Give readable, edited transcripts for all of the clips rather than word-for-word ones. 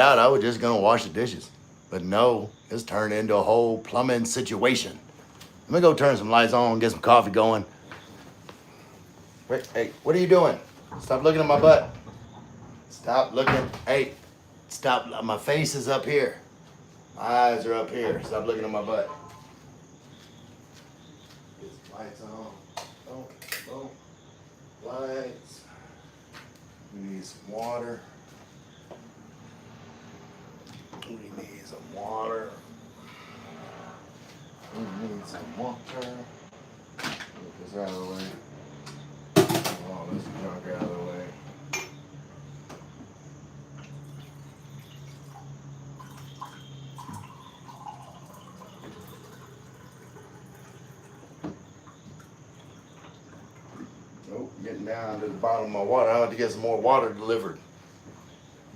out I was just gonna wash the dishes. But no, it's turned into a whole plumbing situation. Let me go turn some lights on, get some coffee going. Wait, hey, what are you doing? Stop looking at my butt. Stop looking. Hey, stop. My face is up here. My eyes are up here. Stop looking at my butt. Get some lights on. Boom, boom. Lights. We need some water. We need some water. We need some water. Get this out of the way. All this junk out of the way. Nope, getting down to the bottom of my water. I have to get some more water delivered.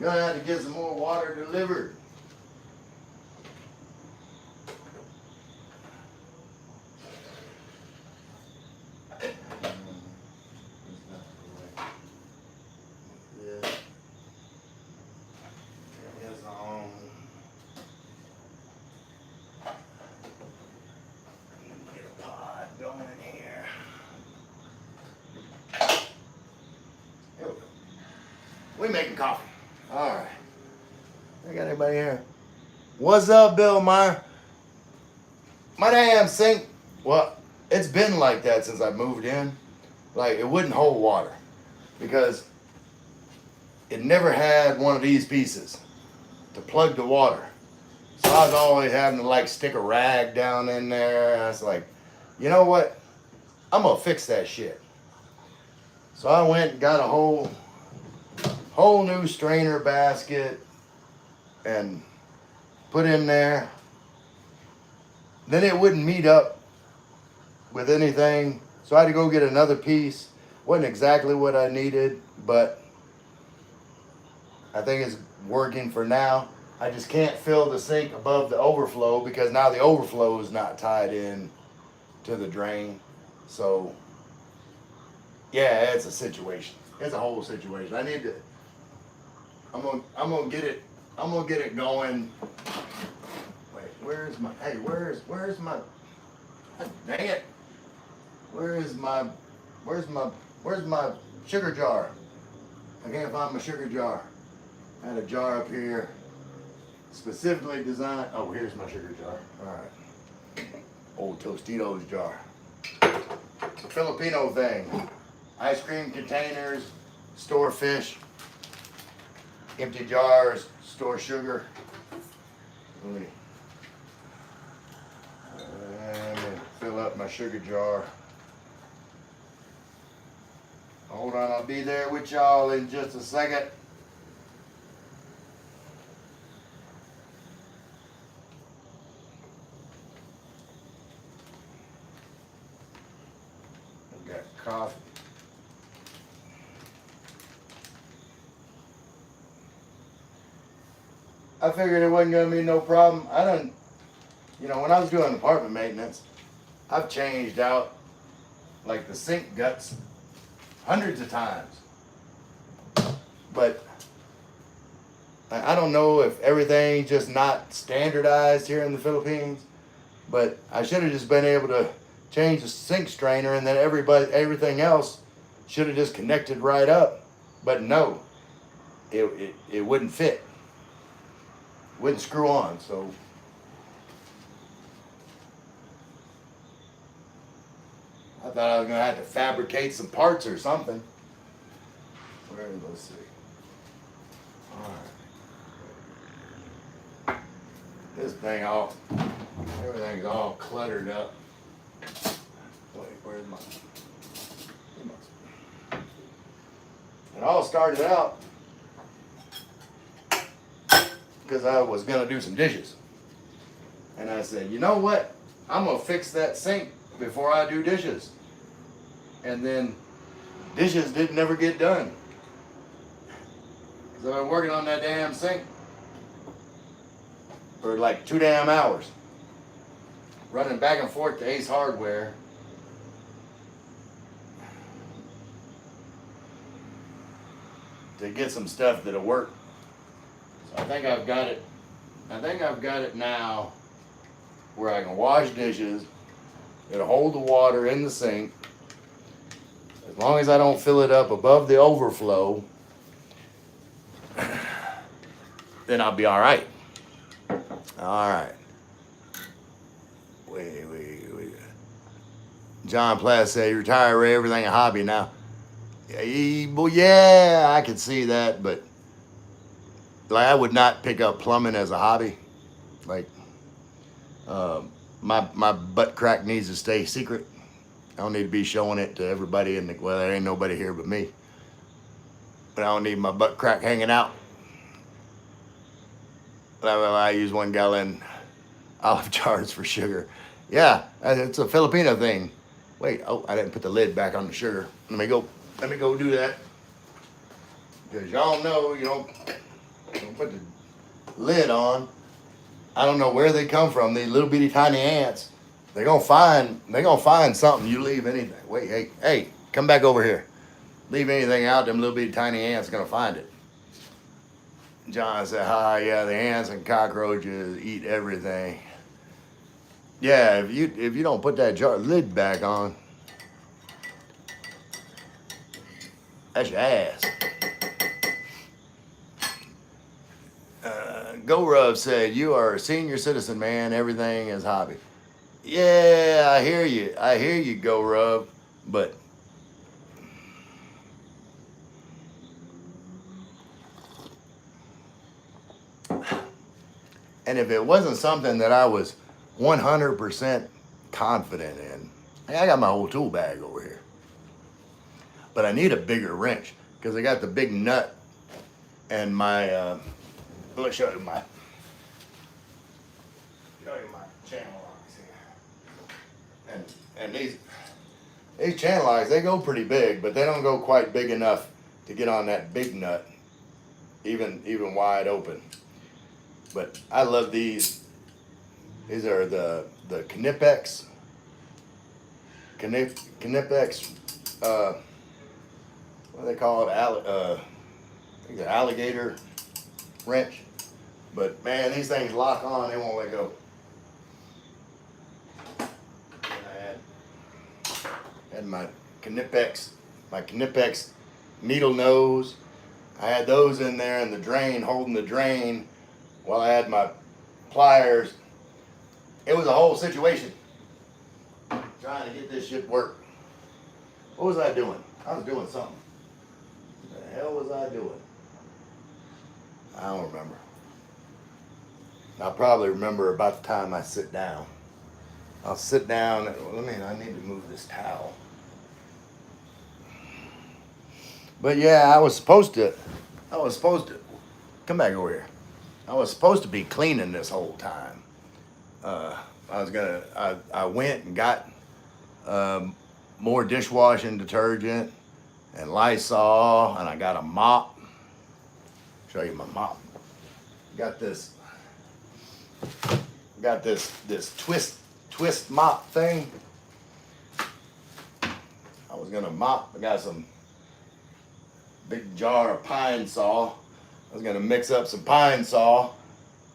Gonna have to get some more water delivered. We making coffee. All right. I got anybody here? What's up, Bill Meyer? My damn sink. Well, it's been like that since I moved in. Like, it wouldn't hold water because it never had one of these pieces to plug the water. So I was always having to like stick a rag down in there. I was like, you know what? I'm gonna fix that shit. So I went and got a whole new strainer basket and put in there. Then it wouldn't meet up with anything, so I had to go get another piece. Wasn't exactly what I needed, but I think it's working for now. I just can't fill the sink above the overflow because now the overflow is not tied in to the drain. So yeah, it's a situation. It's a whole situation. I'm gonna get it going. Wait, where's my God dang it. Where's my sugar jar? I can't find my sugar jar. I had a jar up here specifically designed. Oh, here's my sugar jar. All right. Old Tostitos jar. It's a Filipino thing. Ice cream containers, store fish. Empty jars, store sugar. Let me fill up my sugar jar. Hold on, I'll be there with y'all in just a second. I've got coffee. I figured it wasn't gonna be no problem. When I was doing apartment maintenance, I've changed out like the sink guts hundreds of times. But I don't know if everything's just not standardized here in the Philippines, but I should have just been able to change the sink strainer and then everything else should have just connected right up. But no, it wouldn't fit. Wouldn't screw on, so I thought I was gonna have to fabricate some parts or something. Let's see. All right. Everything's all cluttered up. Wait, where's my? It all started out because I was gonna do some dishes, and I said, you know what? I'm gonna fix that sink before I do dishes. And then dishes didn't ever get done. So I've been working on that damn sink for like 2 damn hours. Running back and forth to Ace Hardware. To get some stuff that'll work. I think I've got it. I think I've got it now where I can wash dishes. It'll hold the water in the sink. As long as I don't fill it up above the overflow, then I'll be all right. All right. Wait. John Platt said, retire, Ray, everything a hobby now. Well, yeah, I can see that, but like I would not pick up plumbing as a hobby. Like, my butt crack needs to stay secret. I don't need to be showing it to everybody well, there ain't nobody here but me. But I don't need my butt crack hanging out. I use 1 gallon olive jars for sugar. Yeah, it's a Filipino thing. Wait, oh, I didn't put the lid back on the sugar. Let me go do that. Because y'all know you don't put the lid on. I don't know where they come from. These little bitty tiny ants. They're gonna find something. You leave anything. Wait, hey, come back over here. Leave anything out, them little bitty tiny ants gonna find it. John said, yeah, the ants and cockroaches eat everything. Yeah, if you don't put that lid back on, that's your ass. Go Rub said, you are a senior citizen, man. Everything is hobby. Yeah, I hear you, Go Rub. But and if it wasn't something that I was 100% confident in, I got my whole tool bag over here. But I need a bigger wrench because I got the big nut and my let me show you my channel locks here. And these channel locks, they go pretty big, but they don't go quite big enough to get on that big nut, even wide open. But I love these. These are the Knipex. Knipex. What do they call it? I think the alligator wrench. But man, these things lock on. They won't let go. I had my Knipex needle nose. I had those in there in the drain, holding the drain, while I had my pliers. It was a whole situation trying to get this shit work. What was I doing? I was doing something. What the hell was I doing? I don't remember. I'll probably remember about the time I sit down. I'll sit down. I need to move this towel. But yeah, I was supposed to come back over here. I was supposed to be cleaning this whole time. I went and got more dishwashing detergent and Lysol, and I got a mop. Show you my mop. Got this twist mop thing. I was gonna mop. I got some big jar of Pine Sol. I was gonna mix up some Pine Sol,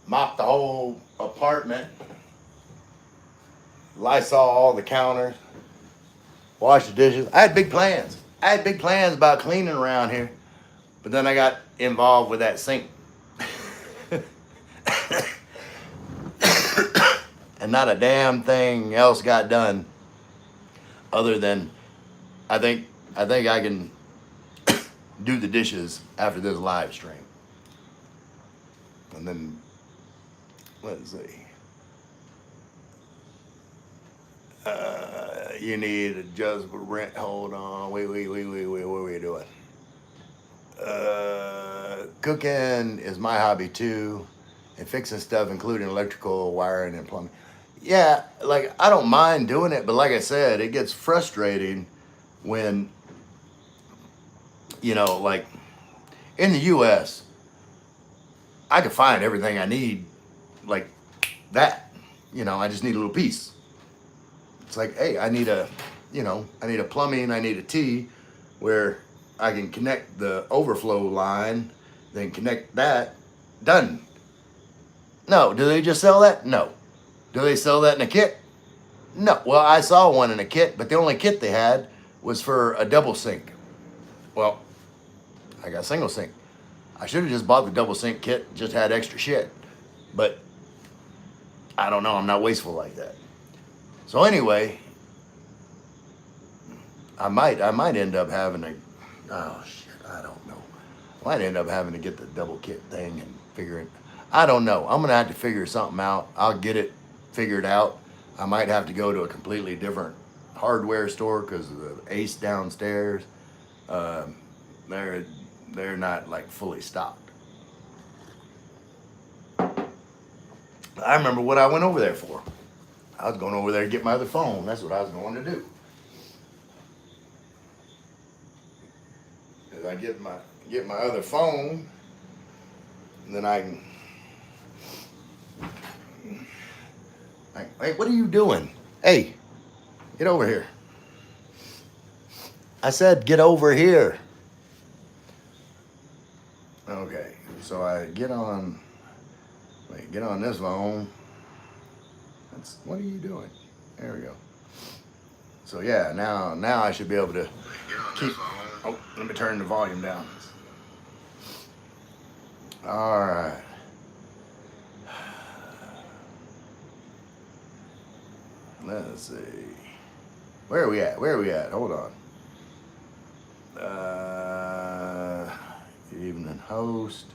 mop the whole apartment, Lysol all the counters, wash the dishes. I had big plans. I had big plans about cleaning around here, but then I got involved with that sink. And not a damn thing else got done other than I think I can do the dishes after this live stream. And then, let's see. You need adjustable rent. Hold on. Wait. What are we doing? Cooking is my hobby too. And fixing stuff, including electrical, wiring, and plumbing. Yeah, like I don't mind doing it, but like I said, it gets frustrating when, like in the US, I can find everything I need like that. I just need a little piece. It's like, hey, I need a plumbing, I need a T where I can connect the overflow line, then connect that Done. No. Do they just sell that? No. Do they sell that in a kit? No. Well, I saw one in a kit, but the only kit they had was for a double sink. Well, I got a single sink. I should have just bought the double sink kit, just had extra shit. But I don't know, I'm not wasteful like that. So anyway, I might end up having to, oh shit, I don't know. I might end up having to get the double kit thing and figure it. I don't know. I'm gonna have to figure something out. I'll get it figured out. I might have to go to a completely different hardware store because the Ace downstairs, they're not like fully stocked. I remember what I went over there for. I was going over there to get my other phone. That's what I was going to do. As I get my other phone, and then I can. Hey, what are you doing? Hey, get over here. I said get over here. Okay, so I get on this phone. What are you doing? There we go. So yeah, now I should be able to keep. Oh, let me turn the volume down. All right. Let's see. Where are we at? Hold on. Evening host.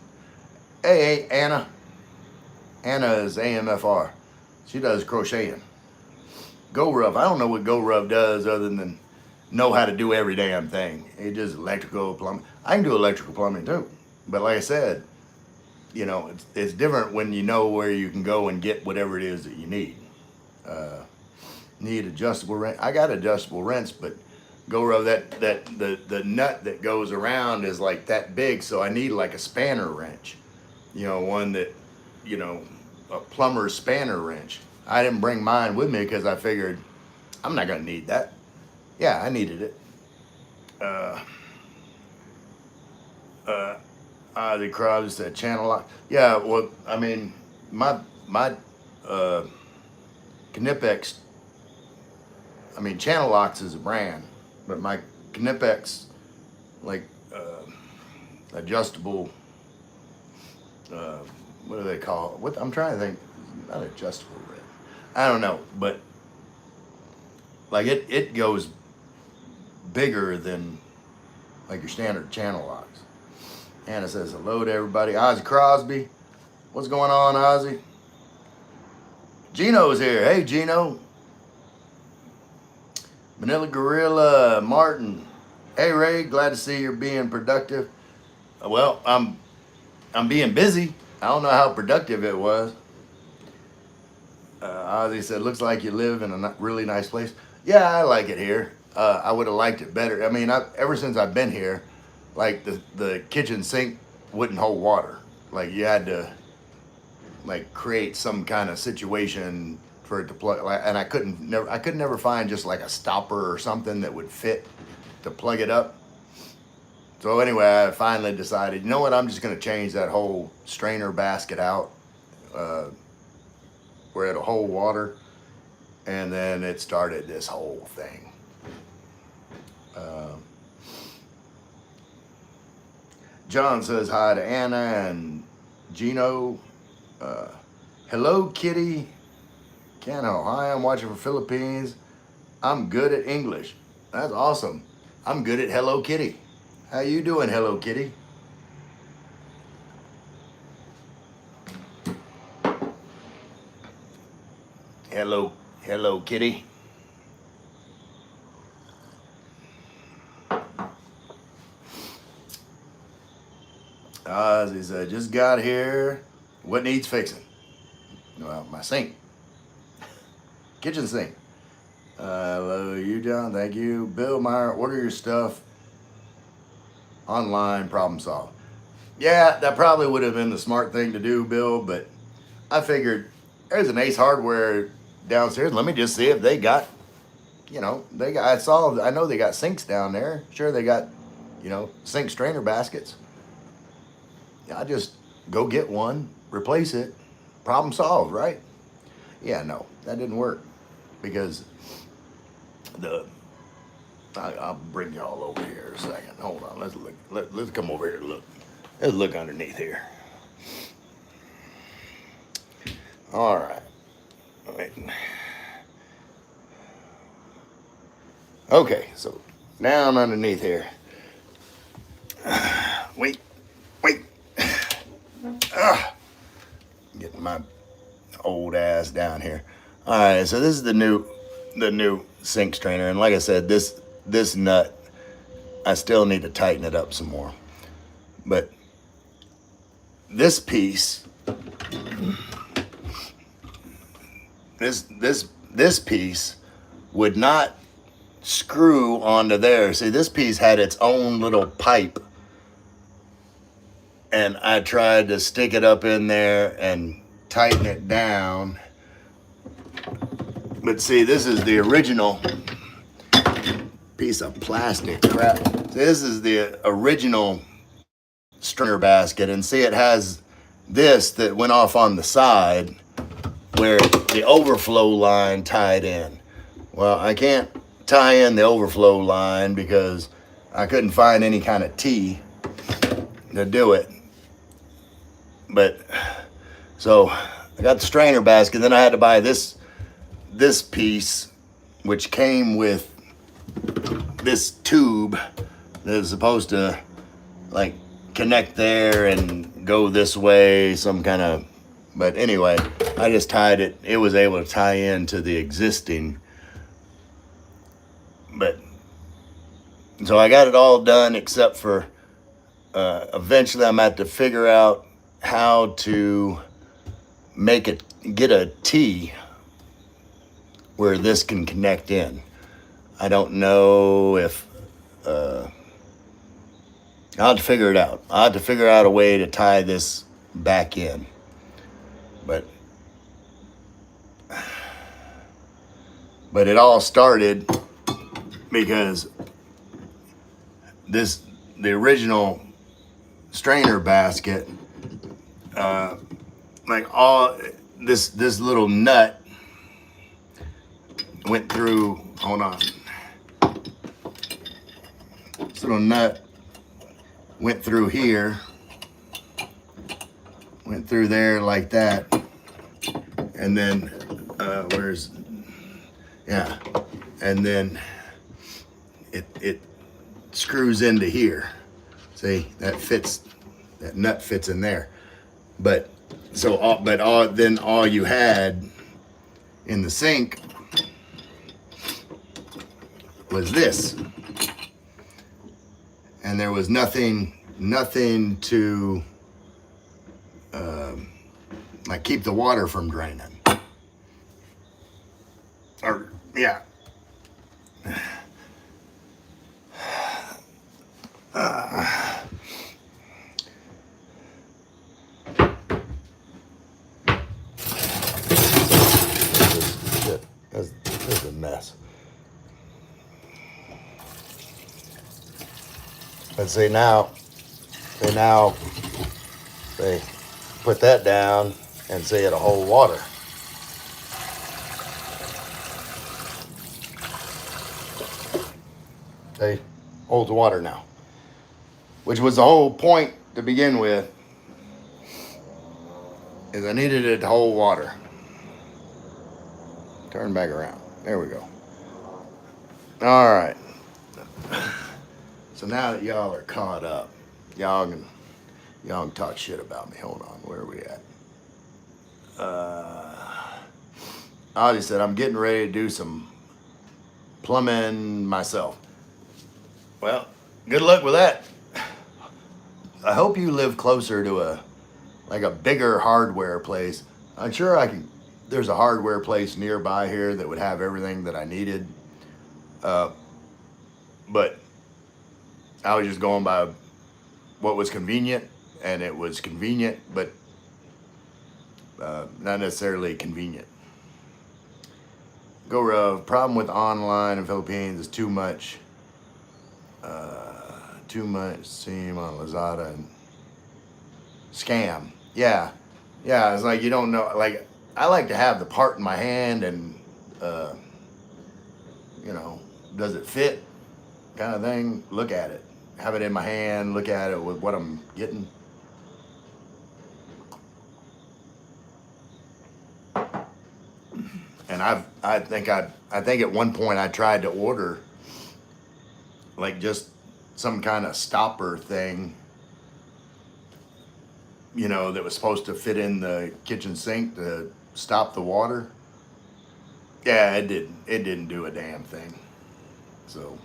Hey, Anna. Anna is AMFR. She does crocheting. Go Rub. I don't know what Go Rub does other than know how to do every damn thing. It just electrical plumbing. I can do electrical plumbing too. But like I said, you know, it's different when you know where you can go and get whatever it is that you need. Need adjustable wrench. I got adjustable wrench, but Go Rub, the nut that goes around is like that big, so I need like a spanner wrench. You know, one that, you know, a plumber's spanner wrench. I didn't bring mine with me because I figured I'm not gonna need that. Yeah, I needed it. The crowd said channel lock. Yeah, well, I mean, my Knipex. I mean, Channel Locks is a brand, but my Knipex, like adjustable. What do they call it? What I'm trying to think. Not adjustable, right? I don't know, but like it goes bigger than like your standard channel locks. Anna says hello to everybody. Ozzy Crosby, what's going on, Ozzy? Gino's here. Hey, Gino. Manila Gorilla, Martin. Hey, Ray. Glad to see you're being productive. Well, I'm being busy. I don't know how productive it was. Ozzy said, looks like you live in a really nice place. Yeah, I like it here. I would have liked it better. I mean, ever since I've been here, like the kitchen sink wouldn't hold water. Like you had to like create some kind of situation for it to plug. And I could never find just like a stopper or something that would fit to plug it up. So anyway, I finally decided, you know what? I'm just gonna change that whole strainer basket out. Where it'll hold water, and then it started this whole thing. John says hi to Anna and Gino. Hello, Kitty. Cano, hi, I'm watching from Philippines. I'm good at English. That's awesome. I'm good at Hello Kitty. How you doing, Hello Kitty? Hello, Kitty. He said, just got here. What needs fixing? Well, my sink. Kitchen sink. Hello, you, John. Thank you. Bill Meyer, order your stuff online, problem solved. Yeah, that probably would have been the smart thing to do, Bill, but I figured there's an Ace Hardware downstairs. Let me just see if they got, you know, I know they got sinks down there. Sure, they got, you know, sink strainer baskets. I just go get one, replace it, problem solved, right? Yeah, no, that didn't work because the I'll bring y'all over here a second. Hold on, let's look. Let's come over here and look. Let's look underneath here. All right. Wait. Okay, so down underneath here. Wait. Getting my old ass down here. All right, so this is the new sink strainer, and like I said, this nut, I still need to tighten it up some more. But this piece, this piece would not screw onto there. See, this piece had its own little pipe, and I tried to stick it up in there and tighten it down. But see, this is the original piece of plastic crap. This is the original stringer basket, and see, it has this that went off on the side where the overflow line tied in. Well, I can't tie in the overflow line because I couldn't find any kind of T to do it. But so I got the strainer basket, then I had to buy this piece, which came with this tube that is supposed to like connect there and go this way, some kind of, but anyway, I just tied it. It was able to tie into the existing, but so I got it all done except for eventually I'm at to figure out how to get a T where this can connect in. I don't know if I'll have to figure it out. I'll have to figure out a way to tie this back in. But it all started because the original strainer basket, like all this little nut went through. Hold on. This little nut went through here, went through there like that, and then and then it screws into here. See, that nut fits in there. But then all you had in the sink was this, and there was nothing to like keep the water from draining. Or yeah. This is a mess. But see now they put that down and see it'll hold water. They hold the water now, which was the whole point to begin with, is I needed it to hold water. Turn back around. There we go. All right. So now that y'all are caught up, y'all can talk shit about me. Hold on, where are we at? I just said I'm getting ready to do some plumbing myself. Well, good luck with that. I hope you live closer to a bigger hardware place. I'm sure there's a hardware place nearby here that would have everything that I needed. But I was just going by what was convenient, and it was convenient, but not necessarily convenient. Problem with online in Philippines is too much seem on Lazada and scam. Yeah, yeah. It's like you don't know. Like I like to have the part in my hand, and uh, you know, does it fit, kind of thing. Look at it, have it in my hand. Look at it with what I'm getting. And I think at one point I tried to order like just some kind of stopper thing, that was supposed to fit in the kitchen sink to stop the water. Yeah, it didn't. It didn't do a damn thing. So,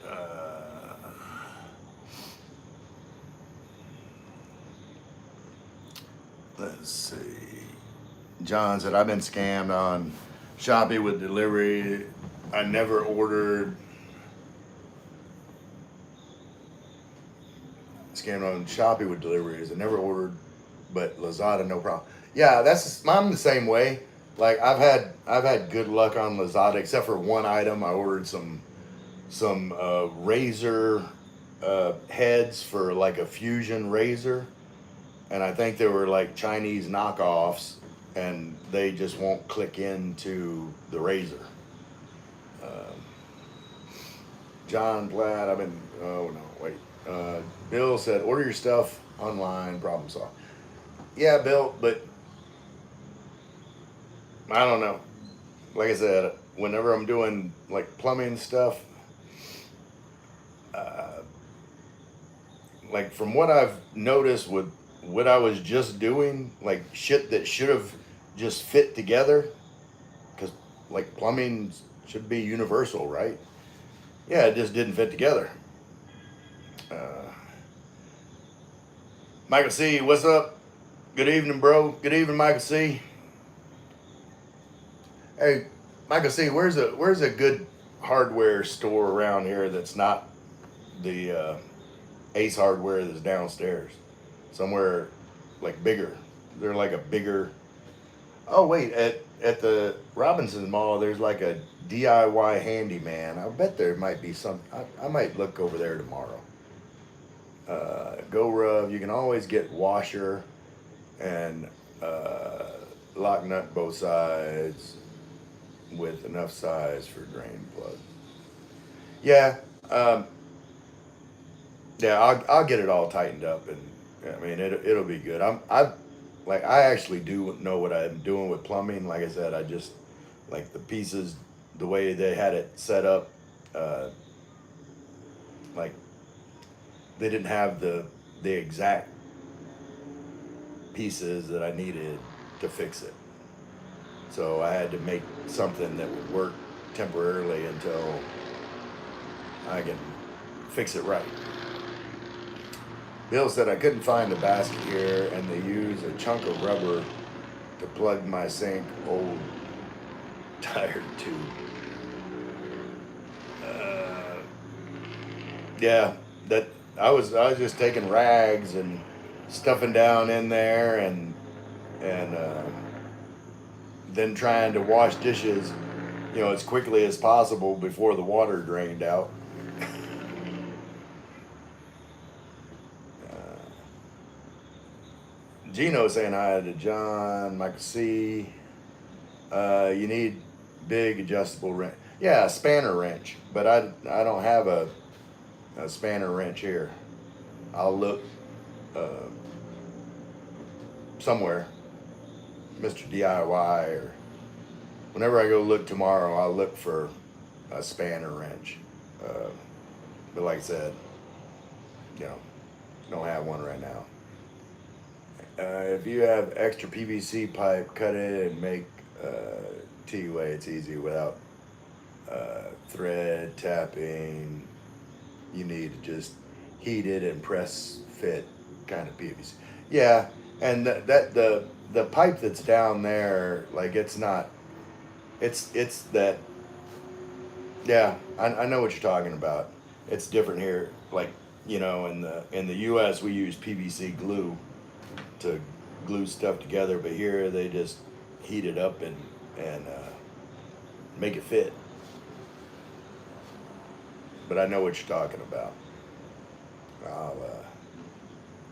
uh, let's see. John said I've been scammed on Shopee with delivery. I never ordered. Scammed on Shopee with deliveries. I never ordered, but Lazada no problem. Yeah, I'm the same way. Like I've had good luck on Lazada except for one item. I ordered some razor heads for like a fusion razor, and I think they were like Chinese knockoffs, and they just won't click into the razor. Um, John Glad, I've been. Oh no, wait. Bill said, order your stuff online. Problem solved. Yeah, Bill, but I don't know. Like I said, whenever I'm doing like plumbing stuff, uh, like from what I've noticed with what I was just doing, like shit that should have just fit together, because like plumbing should be universal, right? Yeah, it just didn't fit together. Uh, Michael C, what's up? Good evening, bro. Good evening, Michael C. Hey, Michael C, where's a good hardware store around here that's not the Ace Hardware that's downstairs? Somewhere like bigger. They're like a bigger. Oh wait, at the Robinson Mall, there's like a DIY handyman. I bet there might be some. I might look over there tomorrow. Go Rub. You can always get washer and uh, lock nut both sides with enough size for drain plug. Yeah, um, yeah. I'll get it all tightened up, and I mean it'll be good. I actually do know what I'm doing with plumbing. Like I said, I just like the pieces, the way they had it set up. Uh, like they didn't have the exact pieces that I needed to fix it. So I had to make something that would work temporarily until I can fix it right. Bill said I couldn't find the basket here, and they use a chunk of rubber to plug my sink old tired tube. Uh, yeah, that I was just taking rags and stuffing down in there, and then trying to wash dishes, as quickly as possible before the water drained out. Gino saying hi to John, Michael C. You need big adjustable wrench. Yeah, a spanner wrench, but I don't have a spanner wrench here. I'll look uh, somewhere, Mr. DIY, or whenever I go look tomorrow, I'll look for a spanner wrench. Uh, but like I said, you know, don't have one right now. If you have extra PVC pipe, cut it and make TUA. It's easy without thread tapping. You need to just heat it and press fit kind of PVC. Yeah, and the pipe that's down there, like it's not. It's that. Yeah, I know what you're talking about. It's different here. Like in the U.S. we use PVC glue to glue stuff together, but here they just heat it up and make it fit. But I know what you're talking about.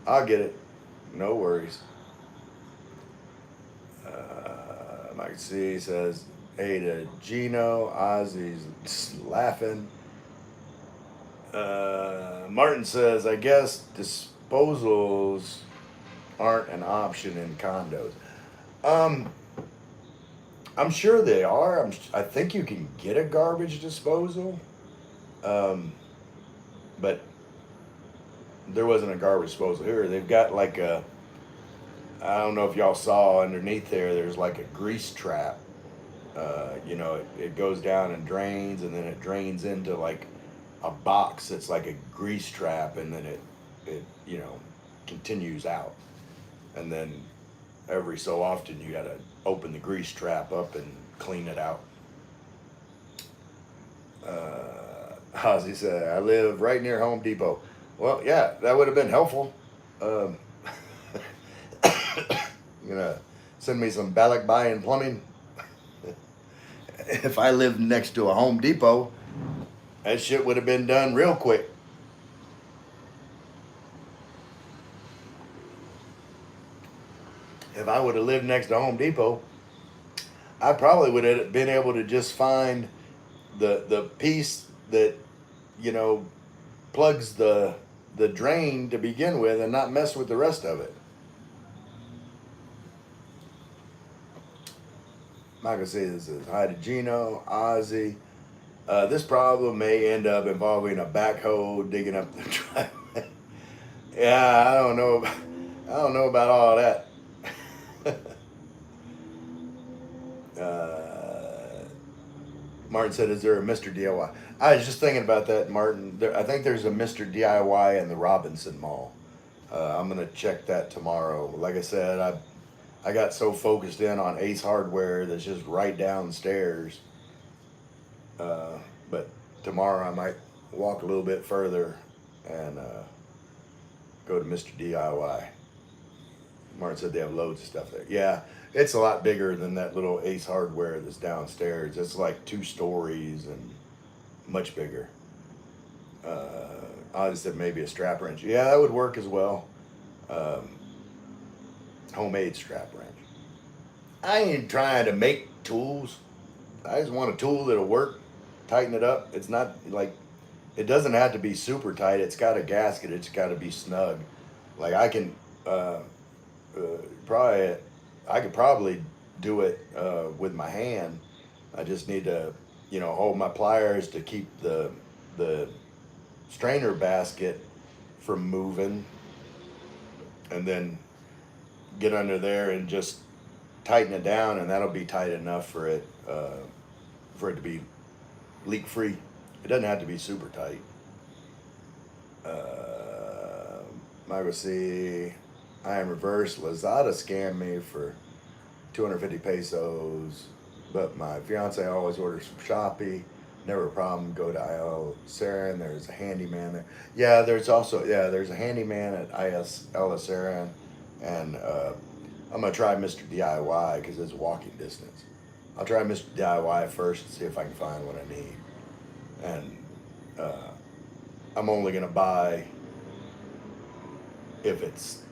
I'll get it. No worries. Mike C says, hey to Gino. Ozzy's laughing. Martin says, I guess disposals aren't an option in condos. I'm sure they are. I think you can get a garbage disposal. But there wasn't a garbage disposal here. They've got like I don't know if y'all saw underneath there, there's like a grease trap. It goes down and drains, and then it drains into like a box that's like a grease trap, and then it continues out. And then every so often you gotta open the grease trap up and clean it out. Ozzy said, I live right near Home Depot. Well, yeah, that would have been helpful. You gonna send me some Balak and plumbing? If I lived next to a Home Depot, that shit would have been done real quick. If I would have lived next to Home Depot, I probably would have been able to just find the piece that plugs the drain to begin with and not mess with the rest of it. Michael says, hi to Gino, Ozzy. This problem may end up involving a backhoe digging up the driveway. Yeah, I don't know about all that. Martin said, is there a Mr. DIY? I was just thinking about that, Martin. I think there's a Mr. DIY in the Robinson Mall. I'm going to check that tomorrow. Like I said, I got so focused in on Ace Hardware that's just right downstairs. But tomorrow I might walk a little bit further and go to Mr. DIY. Martin said they have loads of stuff there. Yeah, it's a lot bigger than that little Ace Hardware that's downstairs. It's like 2 stories and much bigger. I just said maybe a strap wrench. Yeah, that would work as well. Homemade strap wrench. I ain't trying to make tools. I just want a tool that'll work. Tighten it up. It's not like, it doesn't have to be super tight. It's got a gasket. It's got to be snug. Like I can I could probably do it with my hand. I just need to, hold my pliers to keep the strainer basket from moving, and then get under there and just tighten it down, and that'll be tight enough for it to be leak free. It doesn't have to be super tight. Michael C. I am reversed. Lazada scammed me for 250 pesos, but my fiance always orders from Shopee. Never a problem. Go to IL Sarin. There's a handyman there. Yeah, there's a handyman at IS El Sarin, and I'm gonna try Mr. DIY because it's walking distance. I'll try Mr. DIY first and see if I can find what I need. And I'm only gonna buy if it's,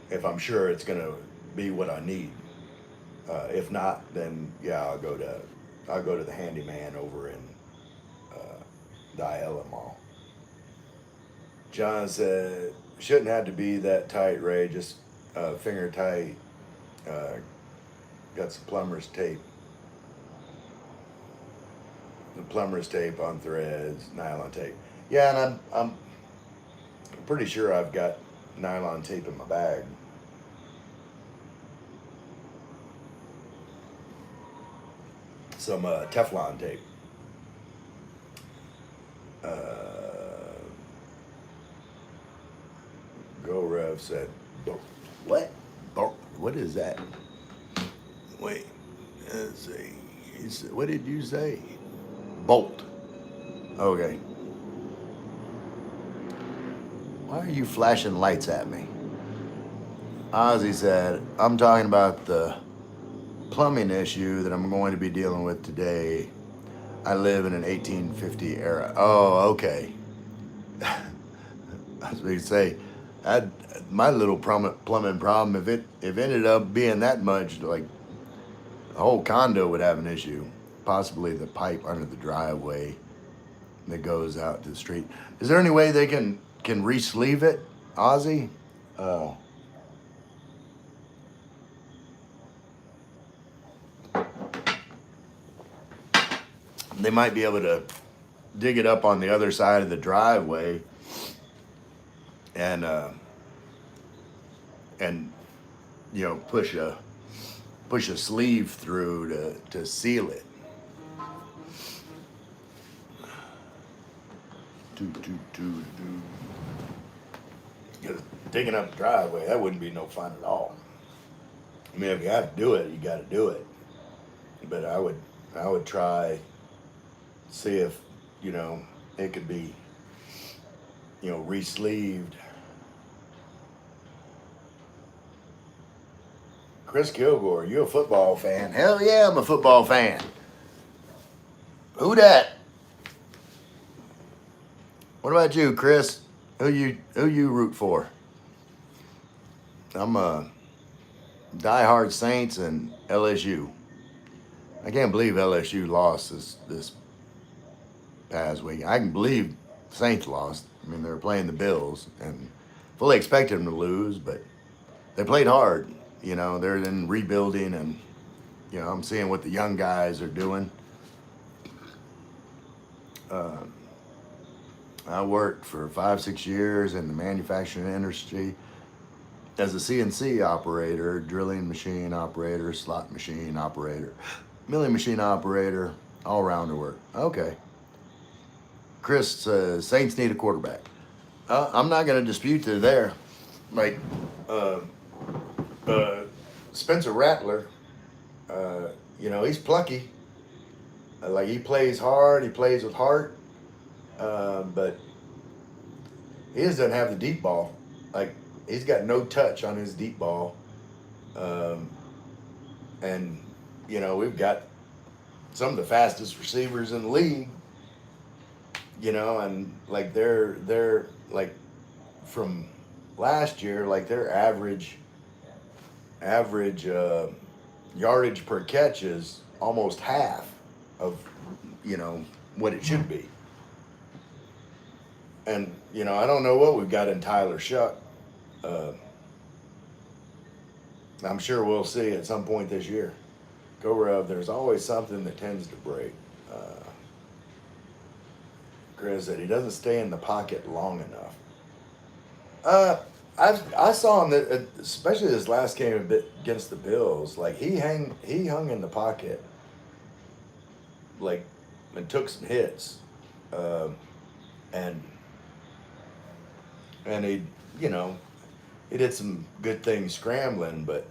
if I'm sure it's gonna be what I need. If not, then yeah, I'll go to the handyman over in the Ayala Mall. John said, shouldn't have to be that tight, Ray. Just finger tight. Got some plumber's tape. The plumber's tape on threads, nylon tape. Yeah, and I'm pretty sure I've got nylon tape in my bag. Some Teflon tape. Go Rev said, what? What is that? Wait, let's see. He said, what did you say? Bolt. Okay. Why are you flashing lights at me? Ozzy said, I'm talking about the plumbing issue that I'm going to be dealing with today. I live in an 1850 era. Oh, okay. I was going to say, my little plumbing problem, if it ended up being that much, like the whole condo would have an issue. Possibly the pipe under the driveway that goes out to the street. Is there any way they can re-sleeve it, Ozzy? Uh, they might be able to dig it up on the other side of the driveway and push a sleeve through to seal it. Because digging up the driveway, that wouldn't be no fun at all. I mean, if you got to do it, you got to do it. But I would try, see if it could be re-sleeved. Chris Kilgore, you a football fan? Hell yeah, I'm a football fan. Who dat? What about you, Chris? Who you root for? I'm a diehard Saints and LSU. I can't believe LSU lost this past week. I can believe Saints lost. I mean, they were playing the Bills and fully expected them to lose, but they played hard. They're in rebuilding, and I'm seeing what the young guys are doing. I worked for 5-6 years in the manufacturing industry as a CNC operator, drilling machine operator, slot machine operator, milling machine operator, all around the work. Okay. Chris says Saints need a quarterback. I'm not going to dispute they're there. Like Spencer Rattler, he's plucky. Like he plays hard, he plays with heart, but he just doesn't have the deep ball. Like he's got no touch on his deep ball, and we've got some of the fastest receivers in the league. And like they're like from last year, like their average yardage per catch is almost half of what it should be. And I don't know what we've got in Tyler Shuck. I'm sure we'll see at some point this year. There's always something that tends to break. Chris said he doesn't stay in the pocket long enough. I saw him especially this last game against the Bills. Like he hung in the pocket, like, and took some hits, and he he did some good things scrambling, but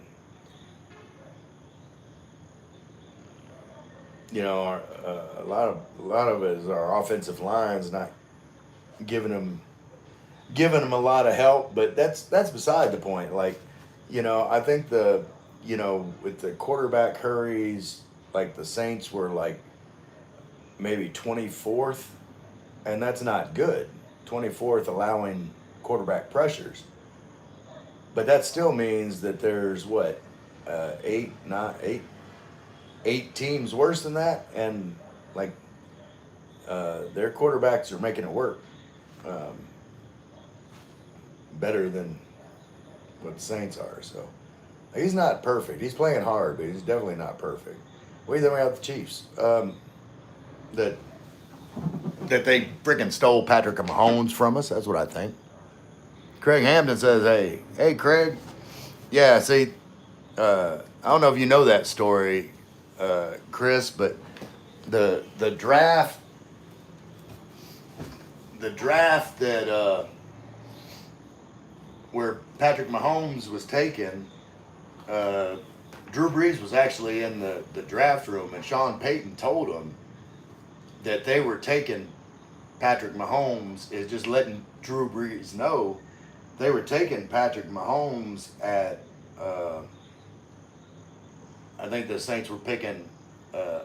a lot of it is our offensive line's not giving him a lot of help, but that's beside the point. Like, I think with the quarterback hurries, like the Saints were like maybe 24th, and that's not good. 24th allowing quarterback pressures. But that still means that there's what, 8 teams worse than that, and like their quarterbacks are making it work better than what the Saints are. So he's not perfect. He's playing hard, but he's definitely not perfect. What do you think about the Chiefs? That they freaking stole Patrick Mahomes from us. That's what I think. Craig Hampton says, hey, Craig. Yeah, see, I don't know if you know that story, Chris, but the draft that where Patrick Mahomes was taken, Drew Brees was actually in the draft room, and Sean Payton told him that they were taking Patrick Mahomes, is just letting Drew Brees know they were taking Patrick Mahomes at, I think the Saints were picking, I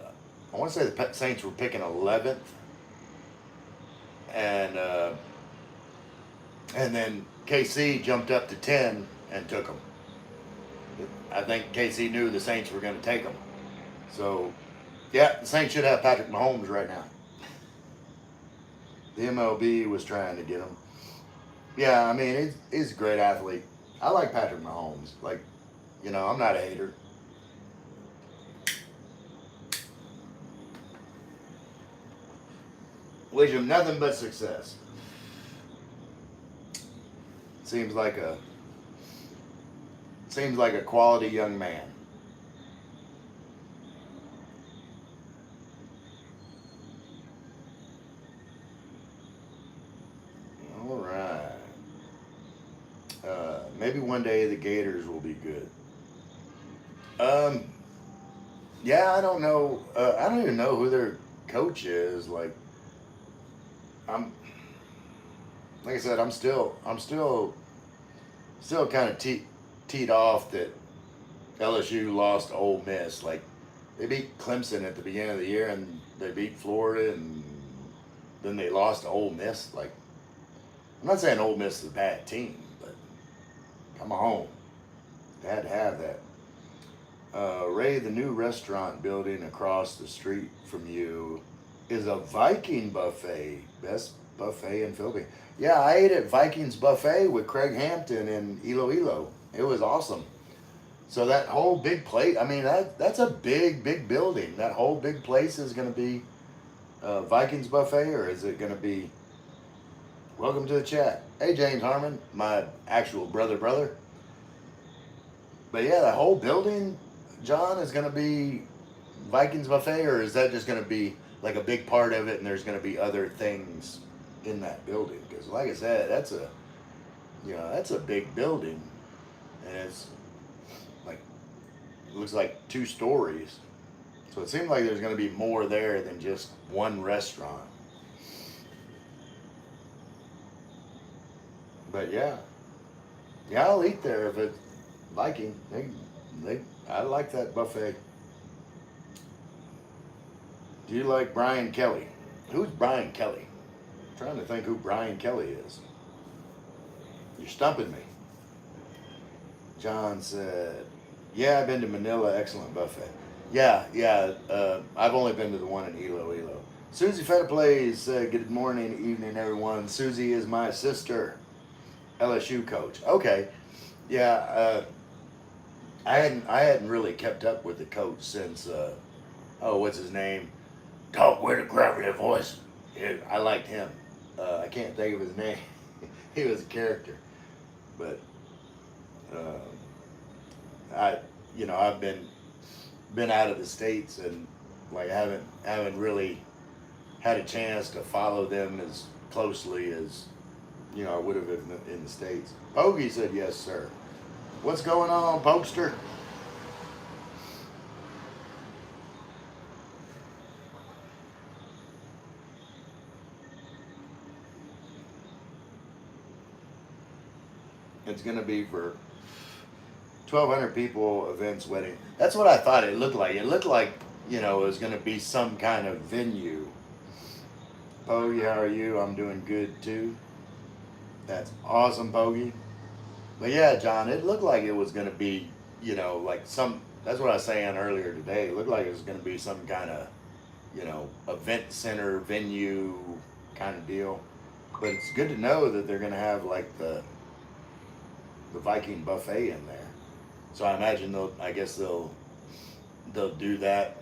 want to say the Saints were picking 11th, and then KC jumped up to 10 and took them. I think KC knew the Saints were going to take them. So, yeah, the Saints should have Patrick Mahomes right now. The MLB was trying to get him. Yeah, I mean, he's a great athlete. I like Patrick Mahomes. Like, you know, I'm not a hater. Wish him nothing but success. Seems like a quality young man. All right. Maybe one day the Gators will be good. Yeah, I don't know. I don't even know who their coach is. Like I said, I'm still kind of teed off that LSU lost to Ole Miss. Like they beat Clemson at the beginning of the year, and they beat Florida, and then they lost to Ole Miss. Like I'm not saying Ole Miss is a bad team, but come on, they had to have that. Ray, the new restaurant building across the street from you is a Viking buffet. Best buffet in Philly. Yeah, I ate at Vikings Buffet with Craig Hampton in Iloilo. It was awesome. So that whole big plate, I mean, that's a big building. That whole big place is going to be Vikings Buffet, or is it going to be... Welcome to the chat. Hey, James Harmon, my actual brother. But yeah, the whole building, John, is going to be Vikings Buffet, or is that just going to be like a big part of it and there's going to be other things in that building? Because like I said, that's a big building, and it's like, it looks like 2 stories. So it seems like there's going to be more there than just one restaurant. But yeah, I'll eat there if it's Viking. I like that buffet. Do you like Brian Kelly? Who's Brian Kelly? I'm trying to think who Brian Kelly is. You're stumping me. John said, yeah, I've been to Manila, excellent buffet. Yeah, I've only been to the one in Iloilo. Susie Feta plays, good morning, evening, everyone. Susie is my sister, LSU coach. Okay, yeah, I hadn't really kept up with the coach since, what's his name? Talk with a gravelly voice. Yeah, I liked him. I can't think of his name. He was a character. But I've been out of the States, and like haven't really had a chance to follow them as closely as I would have in the States. Pogey said yes, sir. What's going on, Pokester? It's going to be for 1,200 people, events, wedding. That's what I thought it looked like. It looked like, it was going to be some kind of venue. Pogey, how are you? I'm doing good too. That's awesome, Pogey. But yeah, John, it looked like it was going to be, like that's what I was saying earlier today. It looked like it was going to be some kind of, event center, venue kind of deal. But it's good to know that they're going to have like the Viking buffet in there. So I imagine they'll do that,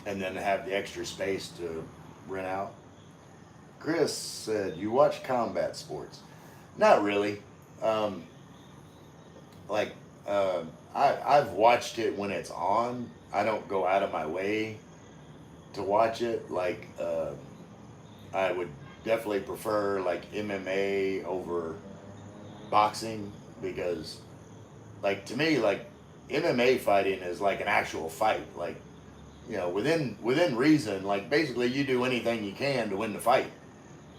and then have the extra space to rent out. Chris said, you watch combat sports? Not really. I've watched it when it's on. I don't go out of my way to watch it. Like, I would definitely prefer like MMA over boxing, because like to me, like MMA fighting is like an actual fight. Like, within reason, like basically you do anything you can to win the fight.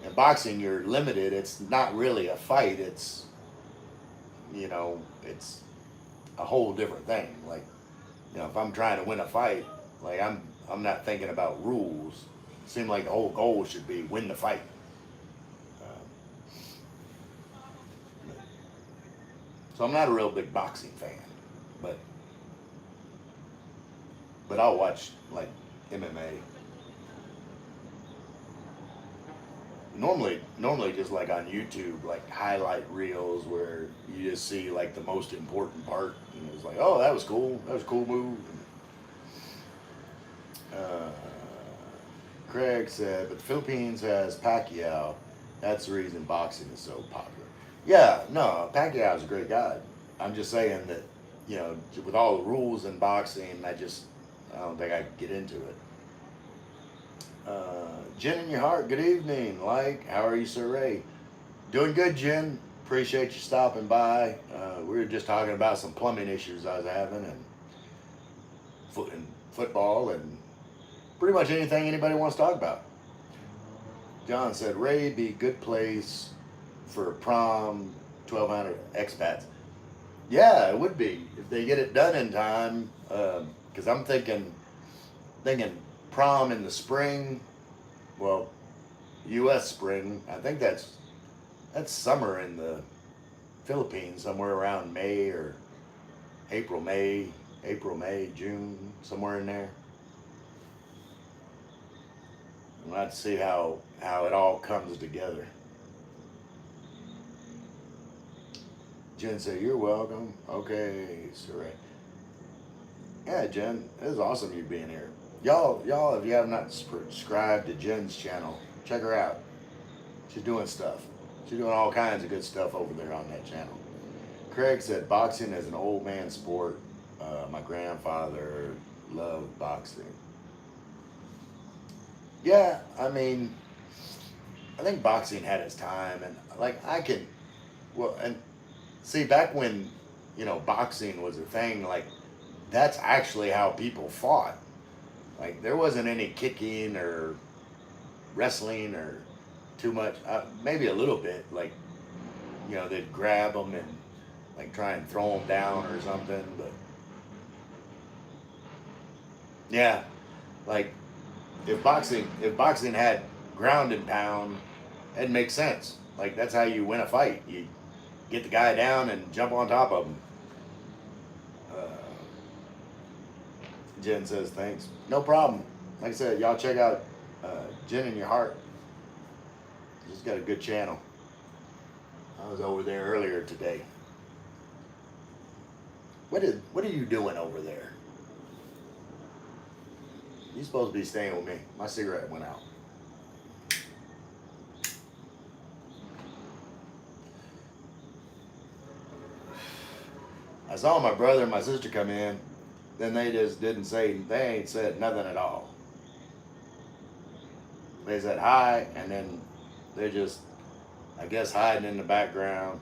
In boxing, you're limited. It's not really a fight. It's, it's a whole different thing. Like, if I'm trying to win a fight, like I'm not thinking about rules. It seems like the whole goal should be win the fight. So I'm not a real big boxing fan, but I'll watch like MMA. Normally just like on YouTube, like highlight reels where you just see like the most important part, and it's like, oh, that was cool. That was a cool move. Uh, Craig said, but the Philippines has Pacquiao. That's the reason boxing is so popular. Yeah, no, Pacquiao is a great guy. I'm just saying that, with all the rules in boxing, I don't think I could get into it. Jen in your heart, good evening. How are you, Sir Ray? Doing good, Jen. Appreciate you stopping by. We were just talking about some plumbing issues I was having, and football, and pretty much anything anybody wants to talk about. John said, Ray, be a good place for prom 1,200 expats. Yeah, it would be if they get it done in time. Because I'm thinking prom in the spring. Well, U.S. spring. I think that's summer in the Philippines, somewhere around May or April, May, June, somewhere in there. We'll have to see how it all comes together. Jen said, you're welcome. Okay, Saray. Yeah, Jen, it is awesome you being here. Y'all, if you have not subscribed to Jen's channel, check her out. She's doing stuff. She's doing all kinds of good stuff over there on that channel. Craig said, boxing is an old man sport. My grandfather loved boxing. Yeah, I mean, I think boxing had its time, and see, back when, boxing was a thing, that's actually how people fought. Like, there wasn't any kicking or wrestling or too much, maybe a little bit, they'd grab them and, try and throw them down or something, but, yeah, if boxing had ground and pound, it'd make sense. That's how you win a fight. You get the guy down and jump on top of him. Jen says, thanks. No problem. Like I said, y'all check out Jen in your heart. She's got a good channel. I was over there earlier today. What are you doing over there? You're supposed to be staying with me. My cigarette went out. I saw my brother and my sister come in. Then they just they ain't said nothing at all. They said hi, and then they're just, I guess, hiding in the background.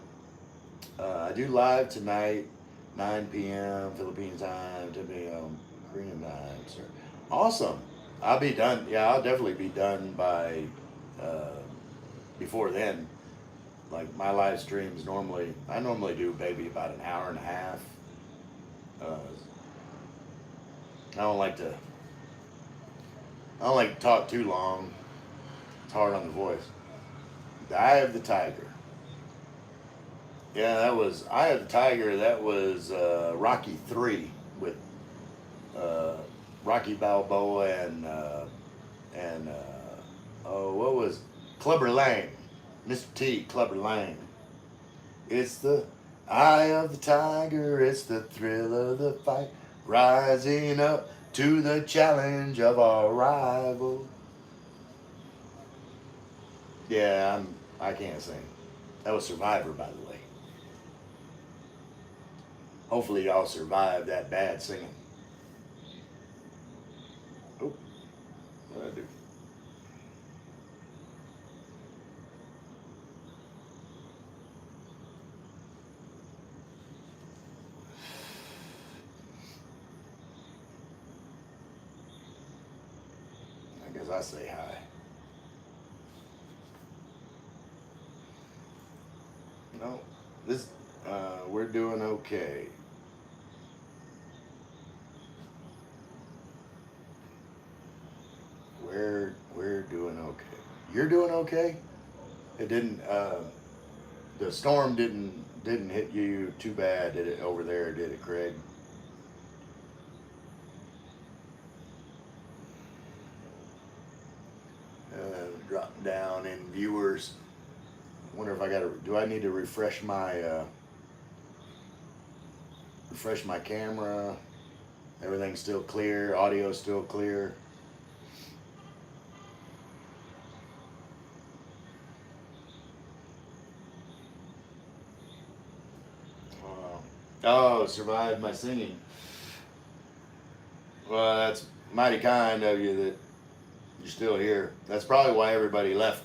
I do live tonight, 9 p.m. Philippine time, 10 p.m. Korean time, sir. Awesome. I'll be done. Yeah, I'll definitely be done by before then. My live streams I normally do maybe about an hour and a half. I don't like to talk too long. It's hard on the voice. The Eye of the Tiger. Yeah, that was Eye of the Tiger. That was Rocky 3 with Rocky Balboa and what was Clubber Lang, Mr. T, Clubber Lang. It's the eye of the tiger. It's the thrill of the fight, rising up to the challenge of our rival. Yeah, I can't sing. That was Survivor, by the way. Hopefully y'all survived that bad singing. Oh, what did I do? I guess I say hi. No, we're doing okay. We're doing okay. You're doing okay? It didn't. The storm didn't didn't hit you too bad, did it, over there, did it, Craig? Drop down in viewers. Wonder if I got to, do I need to refresh my camera? Everything's still clear, audio's still clear. Oh, survived my singing. Well, that's mighty kind of you that you're still here. That's probably why everybody left.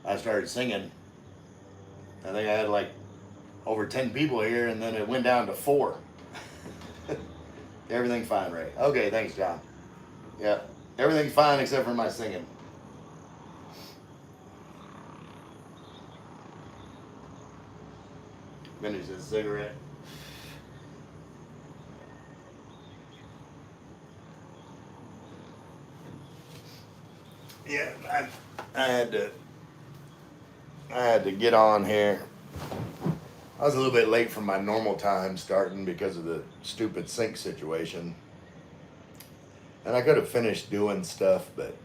I started singing. I think I had like over 10 people here, and then it went down to 4. Everything fine, Ray. Okay, thanks, John. Yeah, everything's fine except for my singing. Finish this cigarette. Yeah, I had to get on here. I was a little bit late from my normal time starting because of the stupid sink situation. And I could have finished doing stuff, but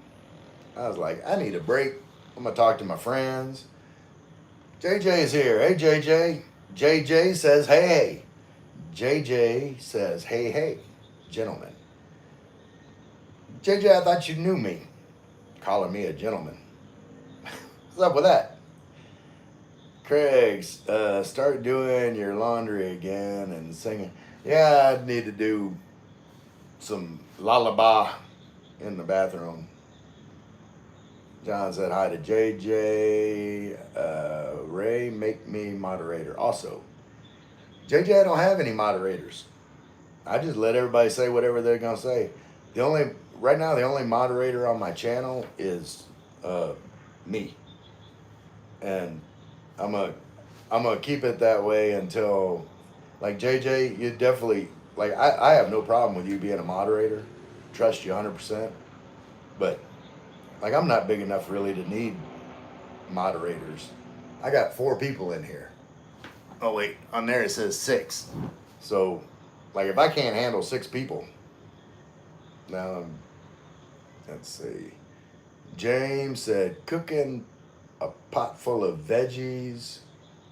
I was like, I need a break. I'm going to talk to my friends. JJ is here. Hey, JJ. JJ says, hey. JJ says, hey, hey, gentlemen. JJ, I thought you knew me. Calling me a gentleman. What's up with that? Craig, start doing your laundry again and singing. Yeah, I need to do some lullaby in the bathroom. John said hi to JJ. Ray, make me moderator. Also, JJ, I don't have any moderators. I just let everybody say whatever they're gonna say. Right now, the only moderator on my channel is me, and I'm gonna keep it that way until, like, JJ, you definitely, like, I have no problem with you being a moderator, trust you 100%, but like, I'm not big enough really to need moderators. I got 4 people in here. Oh wait, on there it says 6. So, like, if I can't handle 6 people, now, let's see. James said, cooking a pot full of veggies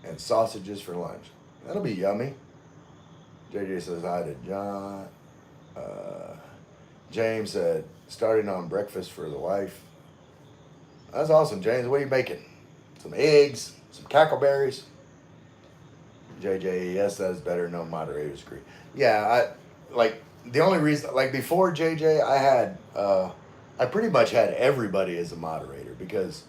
and sausages for lunch. That'll be yummy. JJ says hi to John. James said, starting on breakfast for the wife. That's awesome, James. What are you making? Some eggs, some cackleberries. JJ, yes, that's better. No moderators agree. Yeah, the only reason, like, before JJ, I pretty much had everybody as a moderator because,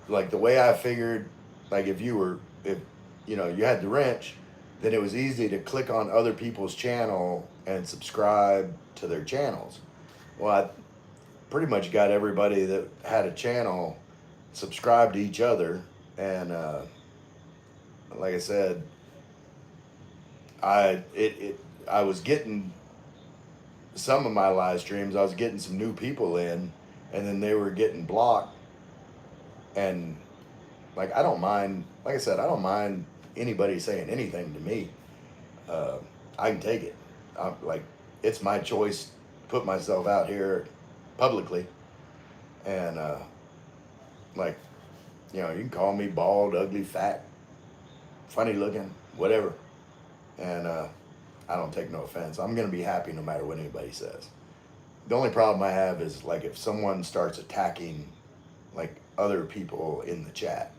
like, the way I figured, like, if you had the wrench, then it was easy to click on other people's channel and subscribe to their channels. Well, I pretty much got everybody that had a channel subscribed to each other, and like I said, I was getting some of my live streams. I was getting some new people in, and then they were getting blocked. And, like, I don't mind. Like I said, I don't mind anybody saying anything to me. I can take it. It's my choice to put myself out here publicly, and like, you can call me bald, ugly, fat, funny looking, whatever, and I don't take no offense. I'm gonna be happy no matter what anybody says. The only problem I have is, like, if someone starts attacking, like, other people in the chat.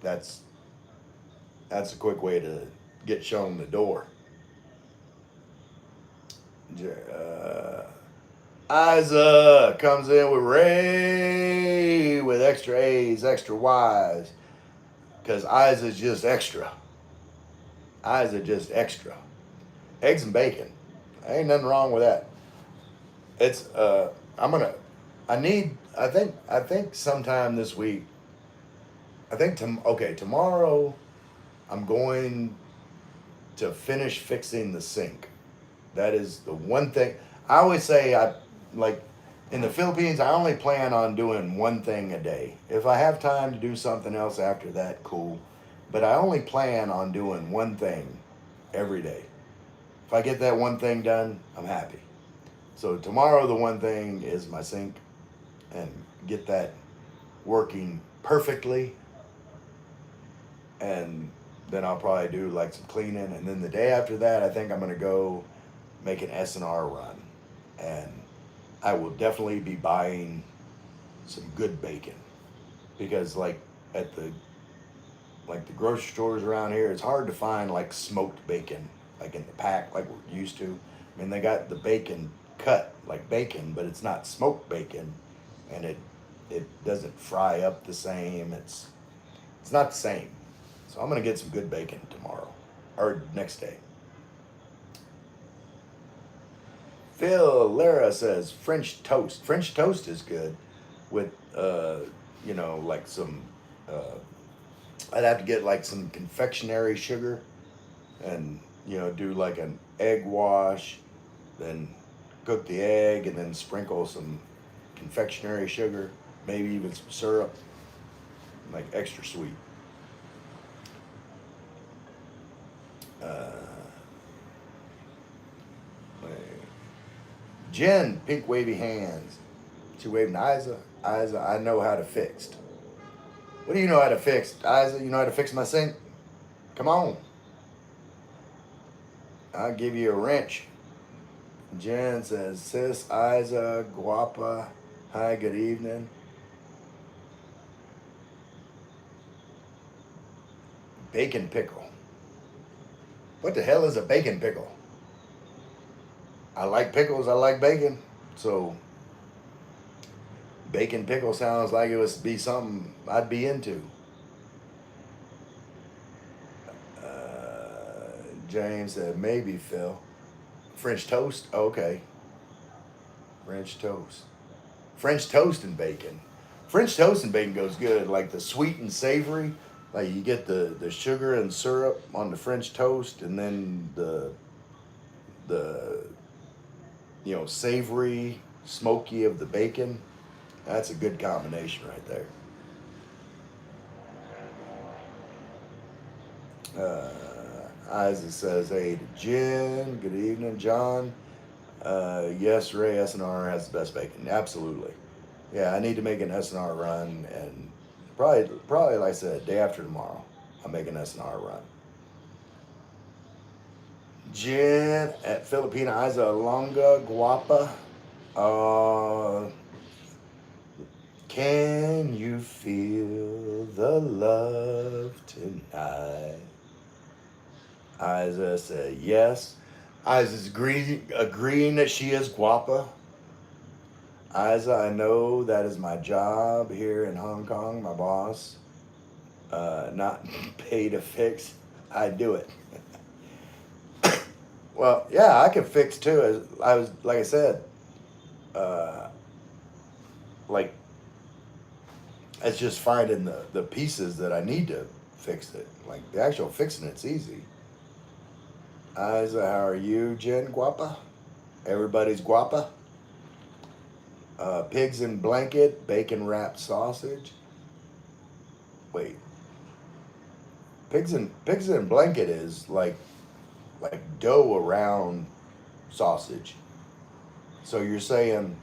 That's a quick way to get shown the door. Isa comes in with Ray with extra A's, extra Y's, because Isa's just extra. Isa just extra. Eggs and bacon. Ain't nothing wrong with that. It's I think sometime this week. Tomorrow I'm going to finish fixing the sink. That is the one thing. I always say, in the Philippines, I only plan on doing one thing a day. If I have time to do something else after that, cool. But I only plan on doing one thing every day. If I get that one thing done, I'm happy. So tomorrow, the one thing is my sink, and get that working perfectly. And then I'll probably do like some cleaning. And then the day after that, I think I'm going to go make an S&R run. And I will definitely be buying some good bacon, because at the grocery stores around here, it's hard to find like smoked bacon like in the pack like we're used to. I mean, they got the bacon cut like bacon, but it's not smoked bacon, and it doesn't fry up the same. It's not the same. So I'm gonna get some good bacon tomorrow or next day. Phil Lara says French toast. French toast is good with like some. Uh, I'd have to get like some confectionery sugar, and do like an egg wash, then cook the egg, and then sprinkle some confectionery sugar, maybe even some syrup, like extra sweet. Uh, Jen, pink wavy hands. She waving to Isa. Isa, I know how to fix. What do you know how to fix? Isa, you know how to fix my sink? Come on. I'll give you a wrench. Jen says, Sis, Isa, guapa. Hi, good evening. Bacon pickle. What the hell is a bacon pickle? I like pickles, I like bacon. So bacon pickle sounds like it would be something I'd be into. James said, maybe, Phil. French toast? Okay. French toast. French toast and bacon. French toast and bacon goes good. Like the sweet and savory. Like you get the sugar and syrup on the French toast, and then the savory, smoky of the bacon. That's a good combination right there. Isaac says, hey to Jen. Good evening, John. Yes, Ray, S&R has the best bacon. Absolutely. Yeah, I need to make an S&R run, and probably like I said, day after tomorrow, I'll make an S&R run. Jen at Filipina Isa Longa Guapa. Can you feel the love tonight? Isa said yes. Isa's agreeing that she is guapa. Isa, I know that is my job here in Hong Kong, my boss. Not pay to fix. I do it. Well, yeah, I can fix too. Like I said, like it's just finding the pieces that I need to fix it. Like the actual fixing it's easy. Isa, how are you, Jen? Guapa? Everybody's guapa? Pigs in blanket, bacon wrapped sausage. Wait. Pigs in blanket is like dough around sausage. So you're saying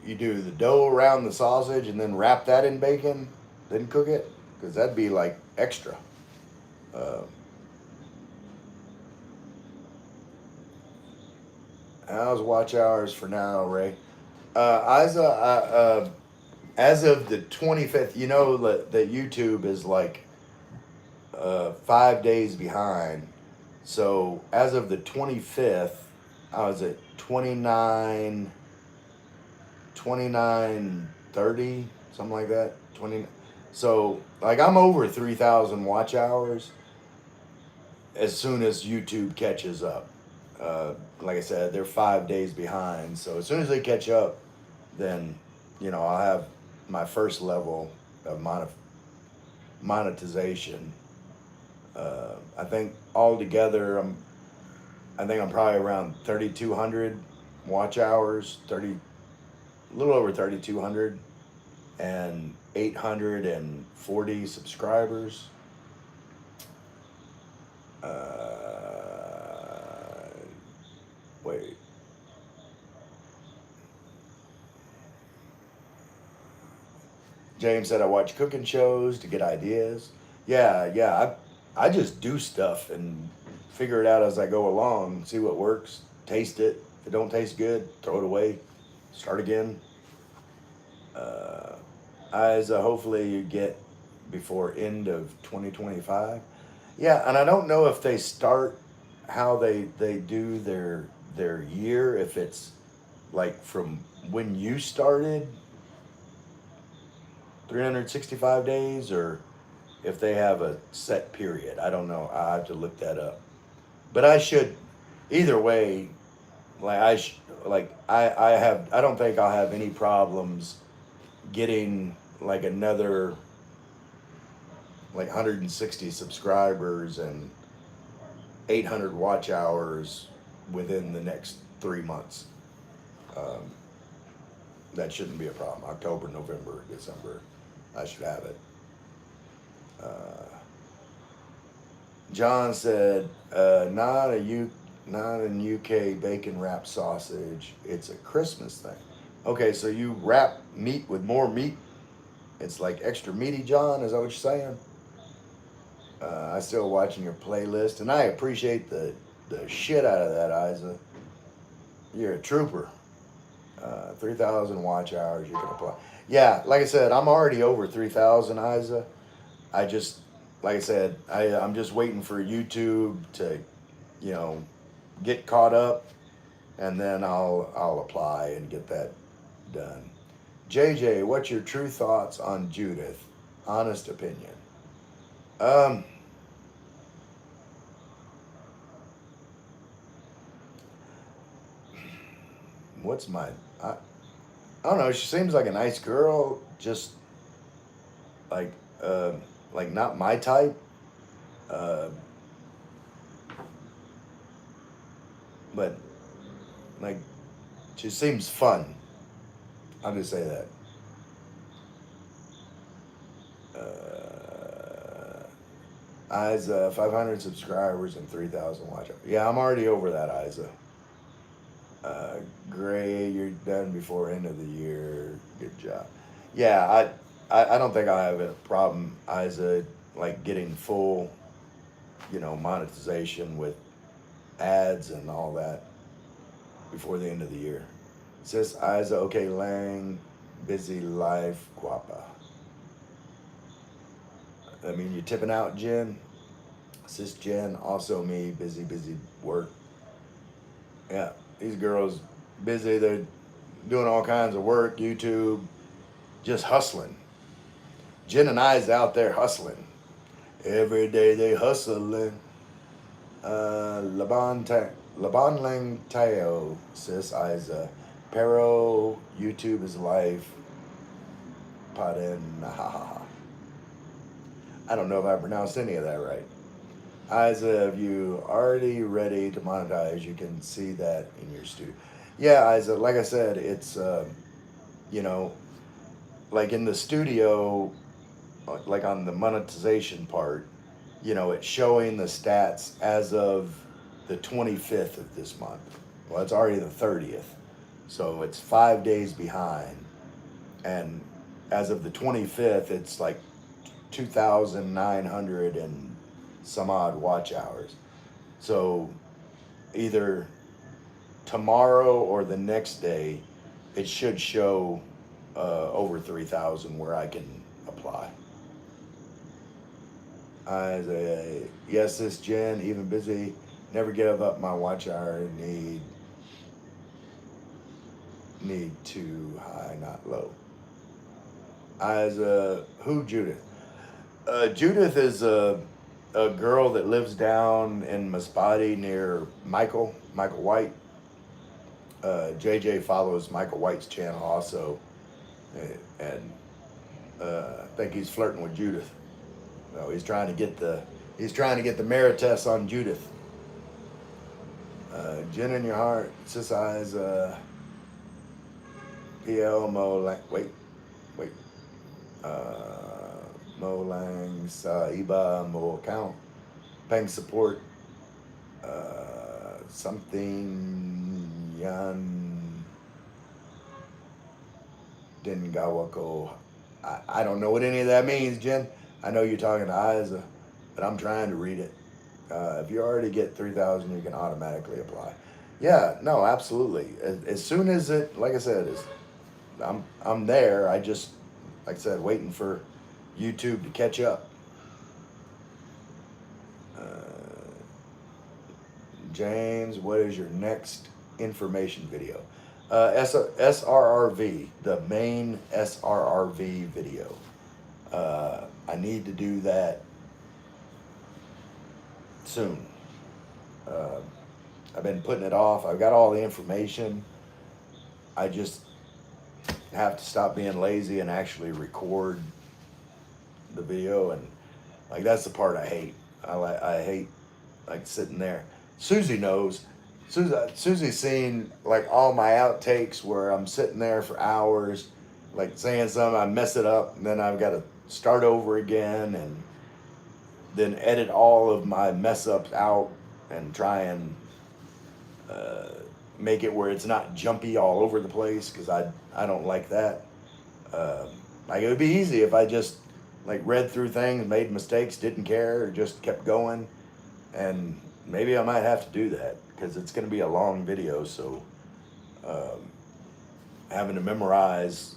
you do the dough around the sausage and then wrap that in bacon, then cook it? Because that'd be like extra. How's watch hours for now, Ray? Isa, as of the 25th, you know that YouTube is like 5 days behind. So as of the 25th, I was at 2930, something like that. 20. So like I'm over 3,000 watch hours as soon as YouTube catches up. Like I said, they're 5 days behind. So as soon as they catch up, then I'll have my first level of monetization. I think altogether, I think I'm probably around 3,200 watch hours, a little over 3,200, and 840 subscribers. Wait. James said I watch cooking shows to get ideas. Yeah. I just do stuff and figure it out as I go along. See what works. Taste it. If it don't taste good, throw it away. Start again. As hopefully you get before end of 2025. Yeah, and I don't know if they start how they do their year, if it's like from when you started 365 days, or if they have a set period. I don't know. I have to look that up. But I should, either way, like I don't think I'll have any problems getting like another like 160 subscribers and 800 watch hours within the next 3 months. Um, that shouldn't be a problem. October, November, December, I should have it. John said, not an UK bacon wrap sausage. It's a Christmas thing. Okay, so you wrap meat with more meat. It's like extra meaty, John. Is that what you're saying? I still watching your playlist, and I appreciate the shit out of that, Isa. You're a trooper. 3,000 watch hours you can apply. Yeah, like I said, I'm already over 3,000, Isa. I just, like I said, I'm just waiting for YouTube to, get caught up, and then I'll apply and get that done. JJ, what's your true thoughts on Judith? Honest opinion. What's my, I don't know. She seems like a nice girl. Just like, not my type. Uh, but like, she seems fun. I'll just say that. Isa, 500 subscribers and 3,000 watch hours. Yeah, I'm already over that, Isa. Gray, you're done before end of the year. Good job. Yeah, I don't think I have a problem, Isa, like getting full, monetization with ads and all that before the end of the year. Sis Isa, okay, Lang, busy life, guapa. I mean, you're tipping out, Jen. Sis Jen, also me, busy work. Yeah, these girls busy. They're doing all kinds of work, YouTube, just hustling. Jen and I's out there hustling. Every day they hustling. Laban Lang Tao, sis Isa. Pero, YouTube is life. Paden, I don't know if I pronounced any of that right. Isa, if you already ready to monetize, you can see that in your studio. Yeah, Isa, like I said, it's, like in the studio, like on the monetization part, it's showing the stats as of the 25th of this month. Well, it's already the 30th. So it's 5 days behind. And as of the 25th, it's like 2,900 and some odd watch hours. So either tomorrow or the next day, it should show over 3,000 where I can apply. I say, yes, this Jen, even busy, never give up my watch hour, need too high, not low. Who Judith? Judith is a girl that lives down in Masbate near Michael White. JJ follows Michael White's channel also, and I think he's flirting with Judith. No, he's trying to get the Maritas on Judith. Jen in your heart, sis eyes, PL Mo, like, wait. Mo Lang, Iba, Mo account, Peng support, something Yan Dengawako. I don't know what any of that means, Jen. I know you're talking to Isa, but I'm trying to read it. If you already get 3,000, you can automatically apply. Yeah, no, absolutely. As soon as it, like I said, I'm there. I just, like I said, waiting for YouTube to catch up. Uh, James, what is your next information video? SRRV, the main SRRV video. I need to do that soon. Uh, I've been putting it off. I've got all the information. I just have to stop being lazy and actually record the video. And like, that's the part I hate. I hate like sitting there. Susie knows. Susie's seen like all my outtakes where I'm sitting there for hours, like saying something, I mess it up, and then I've got to start over again and then edit all of my mess ups out and try and make it where it's not jumpy all over the place, because I don't like that. Like, it would be easy if I just like read through things, made mistakes, didn't care, or just kept going. And maybe I might have to do that because it's going to be a long video. So having to memorize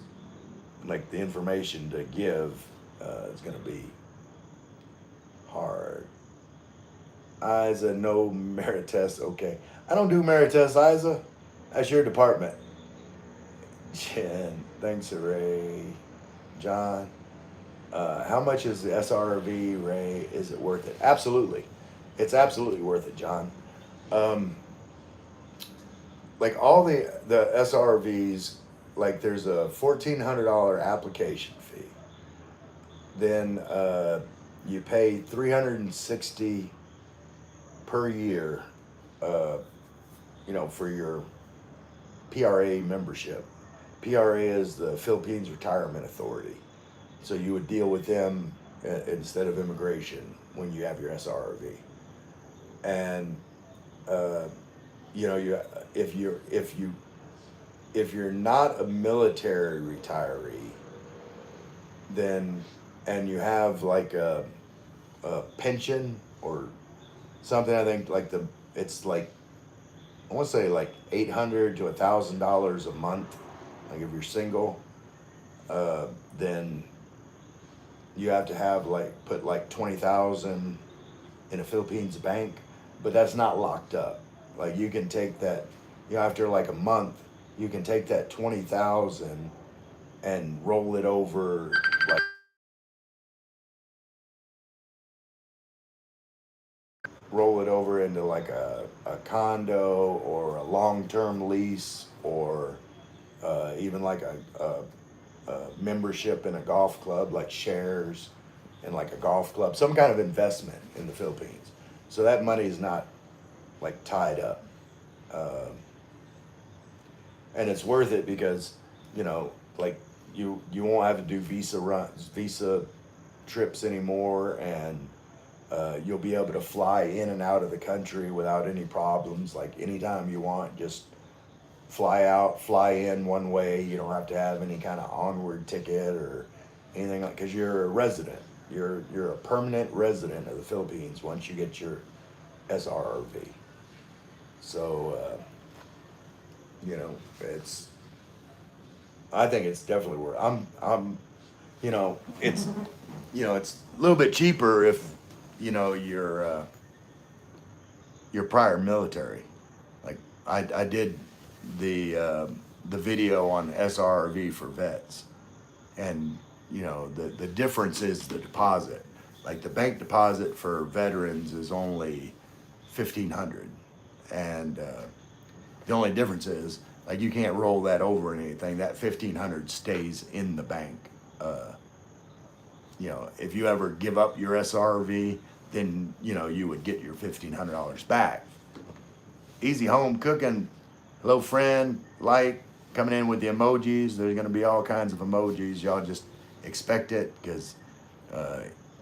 like the information to give is going to be hard. Isa, no merit test. Okay. I don't do merit tests, Isa. That's your department. Jen, thanks, Ray. John, how much is the SRV, Ray? Is it worth it? Absolutely. It's absolutely worth it, John. Like all the SRVs, like there's a $1,400 application fee. Then you pay $360 per year, for your PRA membership. PRA is the Philippines Retirement Authority. So you would deal with them instead of immigration when you have your SRV. And if you're not a military retiree, then and you have like a pension or something, I think it's like, I want to say like $800 to $1,000 a month. Like if you're single, then you have to have put like 20,000 in a Philippines bank, but that's not locked up. Like you can take that, after like a month, you can take that 20,000 and roll it over into like a condo or a long-term lease, or even like a membership in a golf club, like shares in like a golf club, some kind of investment in the Philippines. So that money is not like tied up. And it's worth it because, like you won't have to do visa trips anymore, and you'll be able to fly in and out of the country without any problems. Like anytime you want, just fly out, fly in one way. You don't have to have any kind of onward ticket or anything, because you're a resident. You're a permanent resident of the Philippines once you get your SRRV. So I think it's definitely worth. It's it's a little bit cheaper if you're prior military. Like I did the video on SRV for vets, and the difference is the deposit. Like the bank deposit for veterans is only $1,500, and the only difference is like you can't roll that over or anything. That $1,500 stays in the bank. If you ever give up your SRV, then you would get your $1,500 back. Easy home cooking. Hello, friend. Like coming in with the emojis. There's going to be all kinds of emojis. Y'all just expect it, because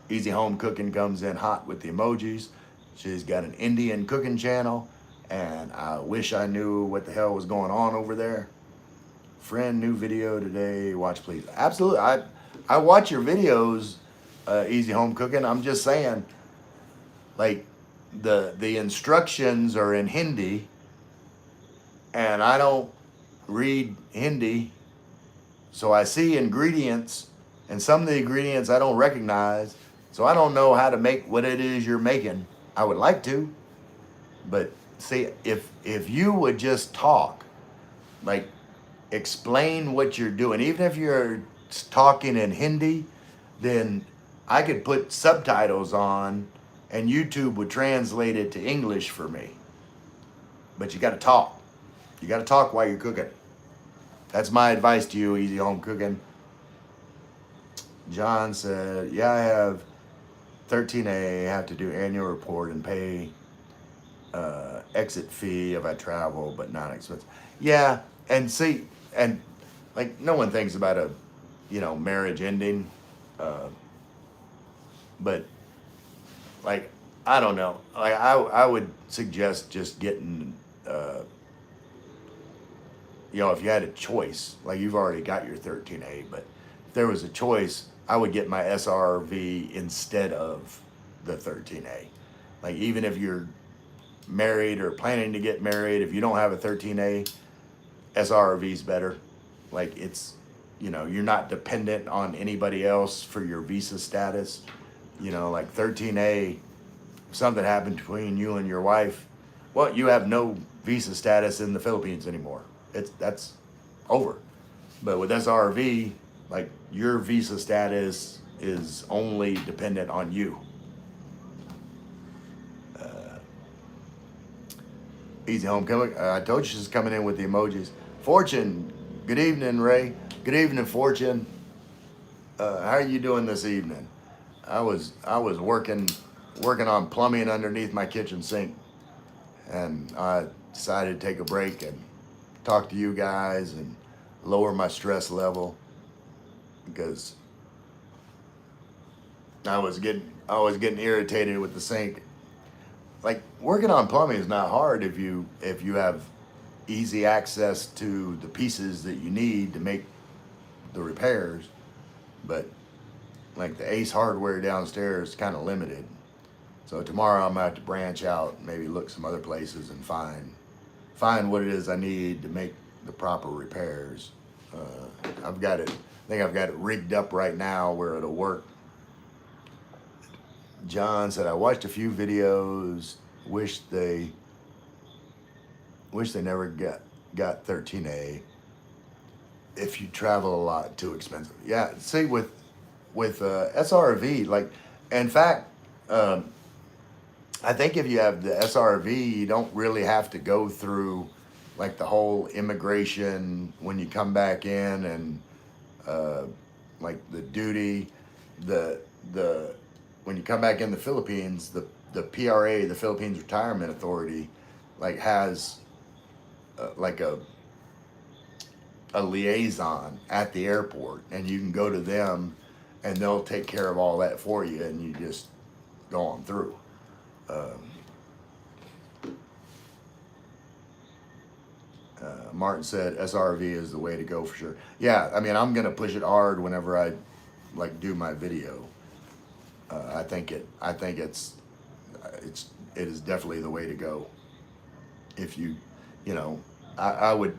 Easy Home Cooking comes in hot with the emojis. She's got an Indian cooking channel, and I wish I knew what the hell was going on over there. Friend, new video today. Watch, please. Absolutely. I watch your videos, Easy Home Cooking. I'm just saying, like, the instructions are in Hindi, and I don't read Hindi, so I see ingredients, and some of the ingredients I don't recognize, so I don't know how to make what it is you're making. I would like to, but see, if you would just talk, like, explain what you're doing, even if you're talking in Hindi, then I could put subtitles on and YouTube would translate it to English for me. But you got to talk. You got to talk while you're cooking. That's my advice to you, Easy Home Cooking. John said, yeah, I have 13A, have to do annual report and pay exit fee if I travel, but not expensive. Yeah, and see, and like, no one thinks about a, marriage ending, but like, I don't know. Like, I would suggest just getting, if you had a choice, like, you've already got your 13A, but if there was a choice, I would get my SRV instead of the 13A. Like, even if you're married or planning to get married, if you don't have a 13A, SRV is better. Like, it's, you're not dependent on anybody else for your visa status. Like 13A, if something happened between you and your wife, well, you have no visa status in the Philippines anymore. That's over. But with SRV, like, your visa status is only dependent on you. Easy Home Cooking. I told you she's coming in with the emojis. Fortune, good evening, Ray. Good evening, Fortune. How are you doing this evening? I was working on plumbing underneath my kitchen sink, and I decided to take a break and talk to you guys and lower my stress level, because I was getting irritated with the sink. Like, working on plumbing is not hard if you have easy access to the pieces that you need to make the repairs, but like, the Ace Hardware downstairs is kind of limited. So tomorrow I'm gonna have to branch out, maybe look some other places and find what it is I need to make the proper repairs. I think I've got it rigged up right now where it'll work. John said, I watched a few videos, wish they never got 13A. If you travel a lot, too expensive. Yeah, see, with SRV, like, in fact, I think if you have the SRV, you don't really have to go through, like, the whole immigration when you come back in, and like the duty, when you come back in the Philippines, the PRA, the Philippines Retirement Authority, like, has like a liaison at the airport, and you can go to them and they'll take care of all that for you, and you just go on through. Martin said SRV is the way to go for sure. Yeah, I mean, I'm gonna push it hard whenever I, like, do my video. I think it is definitely the way to go. If I would,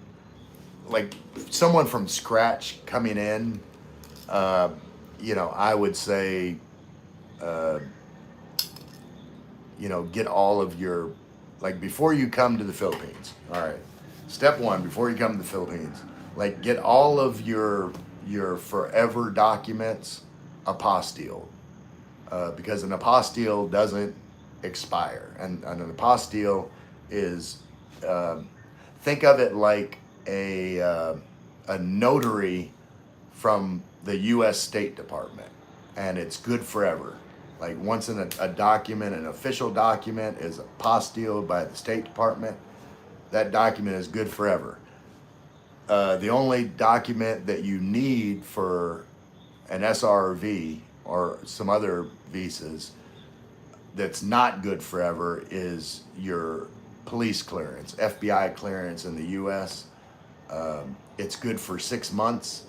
like, someone from scratch coming in, I would say, get all of your, like, before you come to the Philippines. All right. Step one, before you come to the Philippines, like, get all of your forever documents apostilled, because an apostille doesn't expire, and an apostille is, think of it like a notary from the U.S. State Department, and it's good forever. Like, once a document, an official document, is apostilled by the State Department, that document is good forever. The only document that you need for an SRV or some other visas that's not good forever is your police clearance, FBI clearance in the U.S. It's good for 6 months,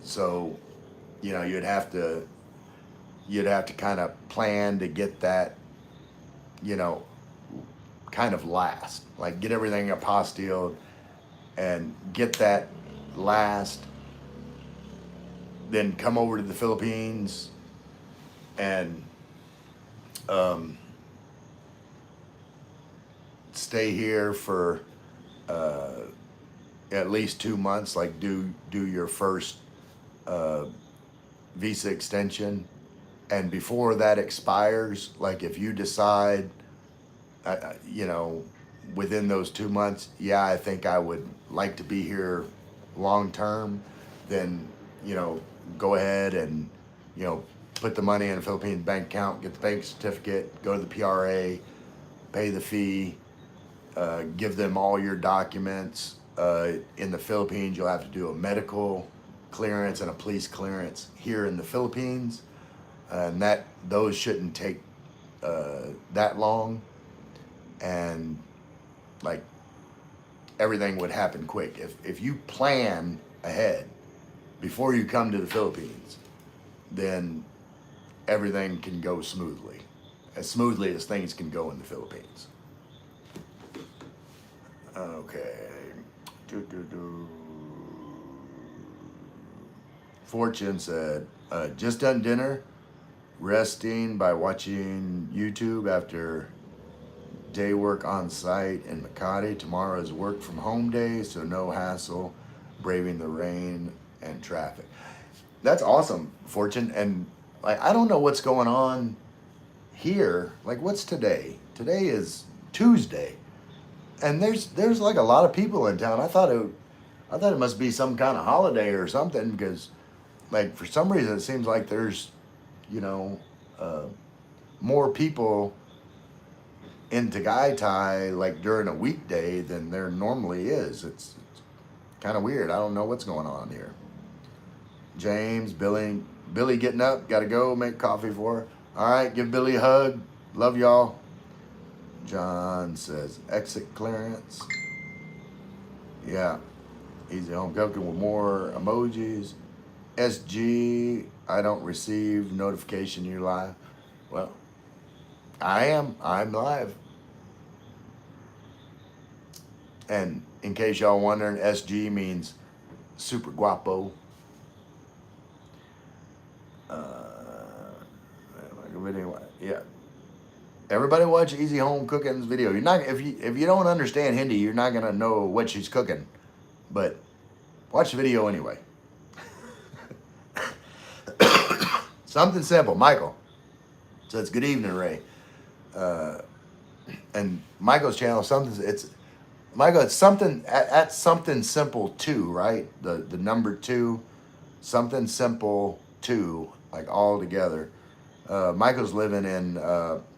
so you know you'd have to kind of plan to get that, you know, kind of last, like get everything apostilled and get that last, then come over to the Philippines and stay here for at least 2 months, like do your first visa extension, and before that expires, like if you decide, you know, within those 2 months, yeah, I think I would like to be here long term, then, you know, go ahead and, you know, put the money in a Philippine bank account, get the bank certificate, go to the PRA, pay the fee, give them all your documents. In the Philippines, you'll have to do a medical clearance and a police clearance here in the Philippines, and those shouldn't take that long, and like everything would happen quick if you plan ahead before you come to the Philippines. Then everything can go smoothly as things can go in the Philippines. Okay. Fortune said, just done dinner, resting by watching YouTube after day work on site in Makati. Tomorrow is work from home day, so no hassle, braving the rain and traffic. That's awesome, Fortune. And like, I don't know what's going on here. Like, what's today? Today is Tuesday, and there's like a lot of people in town. I thought it must be some kind of holiday or something, because like for some reason it seems like there's, you know, more people in Tagaytay like during a weekday than there normally is. It's kind of weird. I don't know what's going on here. James, Billy getting up, gotta go make coffee for her. All right, give Billy a hug. Love y'all. John says exit clearance. Yeah, easy home cooking with more emojis. SG, I don't receive notification you're live. Well, I'm live. And in case y'all wondering, SG means super guapo. Yeah. Everybody watch Easy Home Cooking's video. You're not, if you don't understand Hindi, you're not gonna know what she's cooking. But watch the video anyway. Something simple. Michael says, "Good evening, Ray." And Michael's channel, Michael, it's something at something simple 2, right? The number 2, something simple 2, like all together. Michael's living in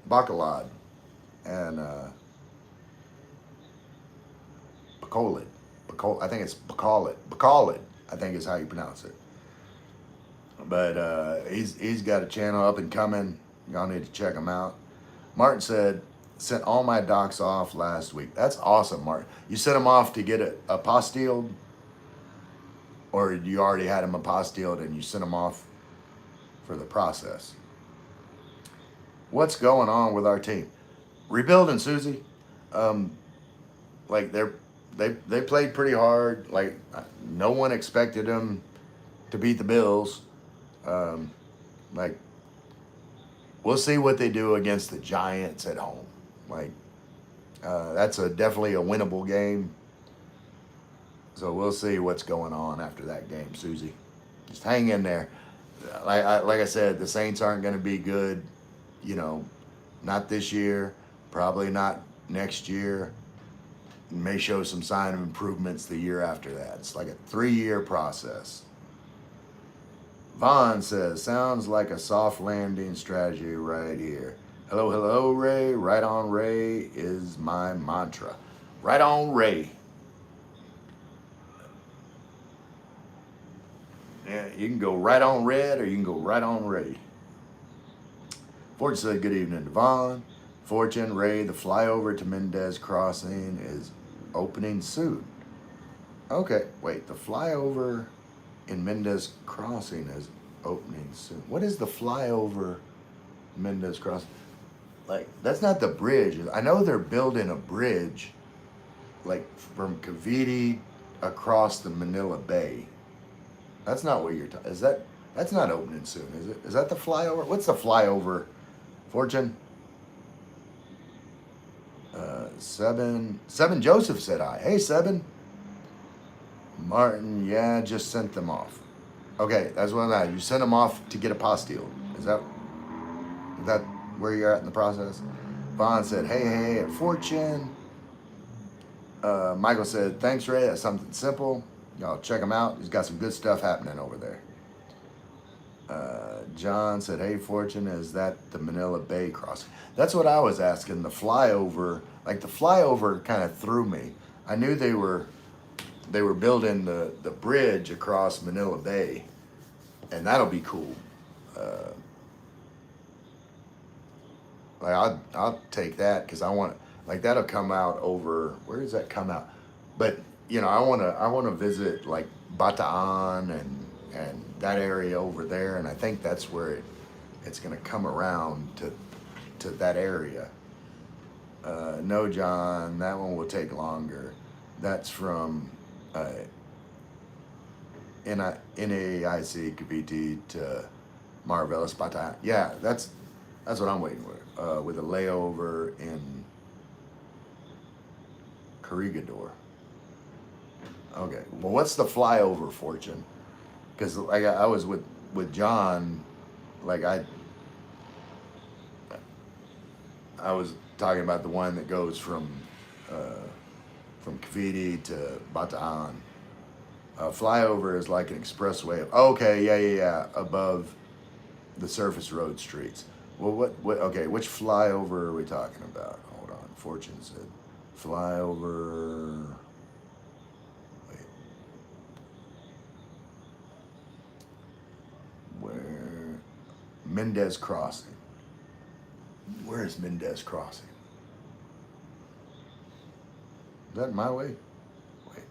Bacolod and Bacolod. I think it's Bacolod. Bacolod, I think is how you pronounce it. But he's got a channel up and coming. Y'all need to check him out. Martin said, sent all my docs off last week. That's awesome, Martin. You sent them off to get apostilled, or you already had them apostilled and you sent them off for the process? What's going on with our team? Rebuilding, Susie. Like they played pretty hard. Like no one expected them to beat the Bills. Like we'll see what they do against the Giants at home. Like that's definitely a winnable game. So we'll see what's going on after that game, Susie. Just hang in there. Like I said, the Saints aren't going to be good. You know, not this year, probably not next year. May show some sign of improvements the year after that. It's like a 3-year process. Vaughn says, sounds like a soft landing strategy right here. Hello, hello, Ray. Right on, Ray is my mantra. Right on, Ray. You can go right on red or you can go right on Ray. Fortune said, good evening, Devon. Fortune, Ray, the flyover to Mendez Crossing is opening soon. Okay, wait, the flyover in Mendez Crossing is opening soon. What is the flyover Mendez Crossing? Like, that's not the bridge. I know they're building a bridge, like from Cavite across the Manila Bay. That's not what you're talking. That's not opening soon, is it? Is that the flyover? What's the flyover, Fortune? Seven Joseph said hi. Hey, Seven. Martin, yeah, just sent them off. Okay, that's what I'm at. You sent them off to get a apostille. Is that where you're at in the process? Vaughn said, hey, at Fortune. Michael said, thanks, Ray. That's something simple. Y'all check him out. He's got some good stuff happening over there. John said, hey, Fortune, is that the Manila Bay crossing? That's what I was asking. The flyover, like the flyover kind of threw me. I knew they were building the bridge across Manila Bay, and that'll be cool. Like I'll take that because I want, like, that'll come out over, where does that come out? But you know, I want to visit like Bataan and that area over there, and I think that's where it's going to come around to that area. No, John, that one will take longer. That's from NAIC Cavite to Marvelous Bataan. Yeah, that's what I'm waiting with a layover in Corregidor. Okay, well, what's the flyover, Fortune? Because like I was with John, like I was talking about the one that goes from Cavite to Bataan. Flyover is like an expressway. Okay, yeah, above the surface road streets. Well, what? Okay, which flyover are we talking about? Hold on. Fortune said flyover. Wait. Where? Mendez Crossing. Where is Mendez Crossing? Is that my way? Wait.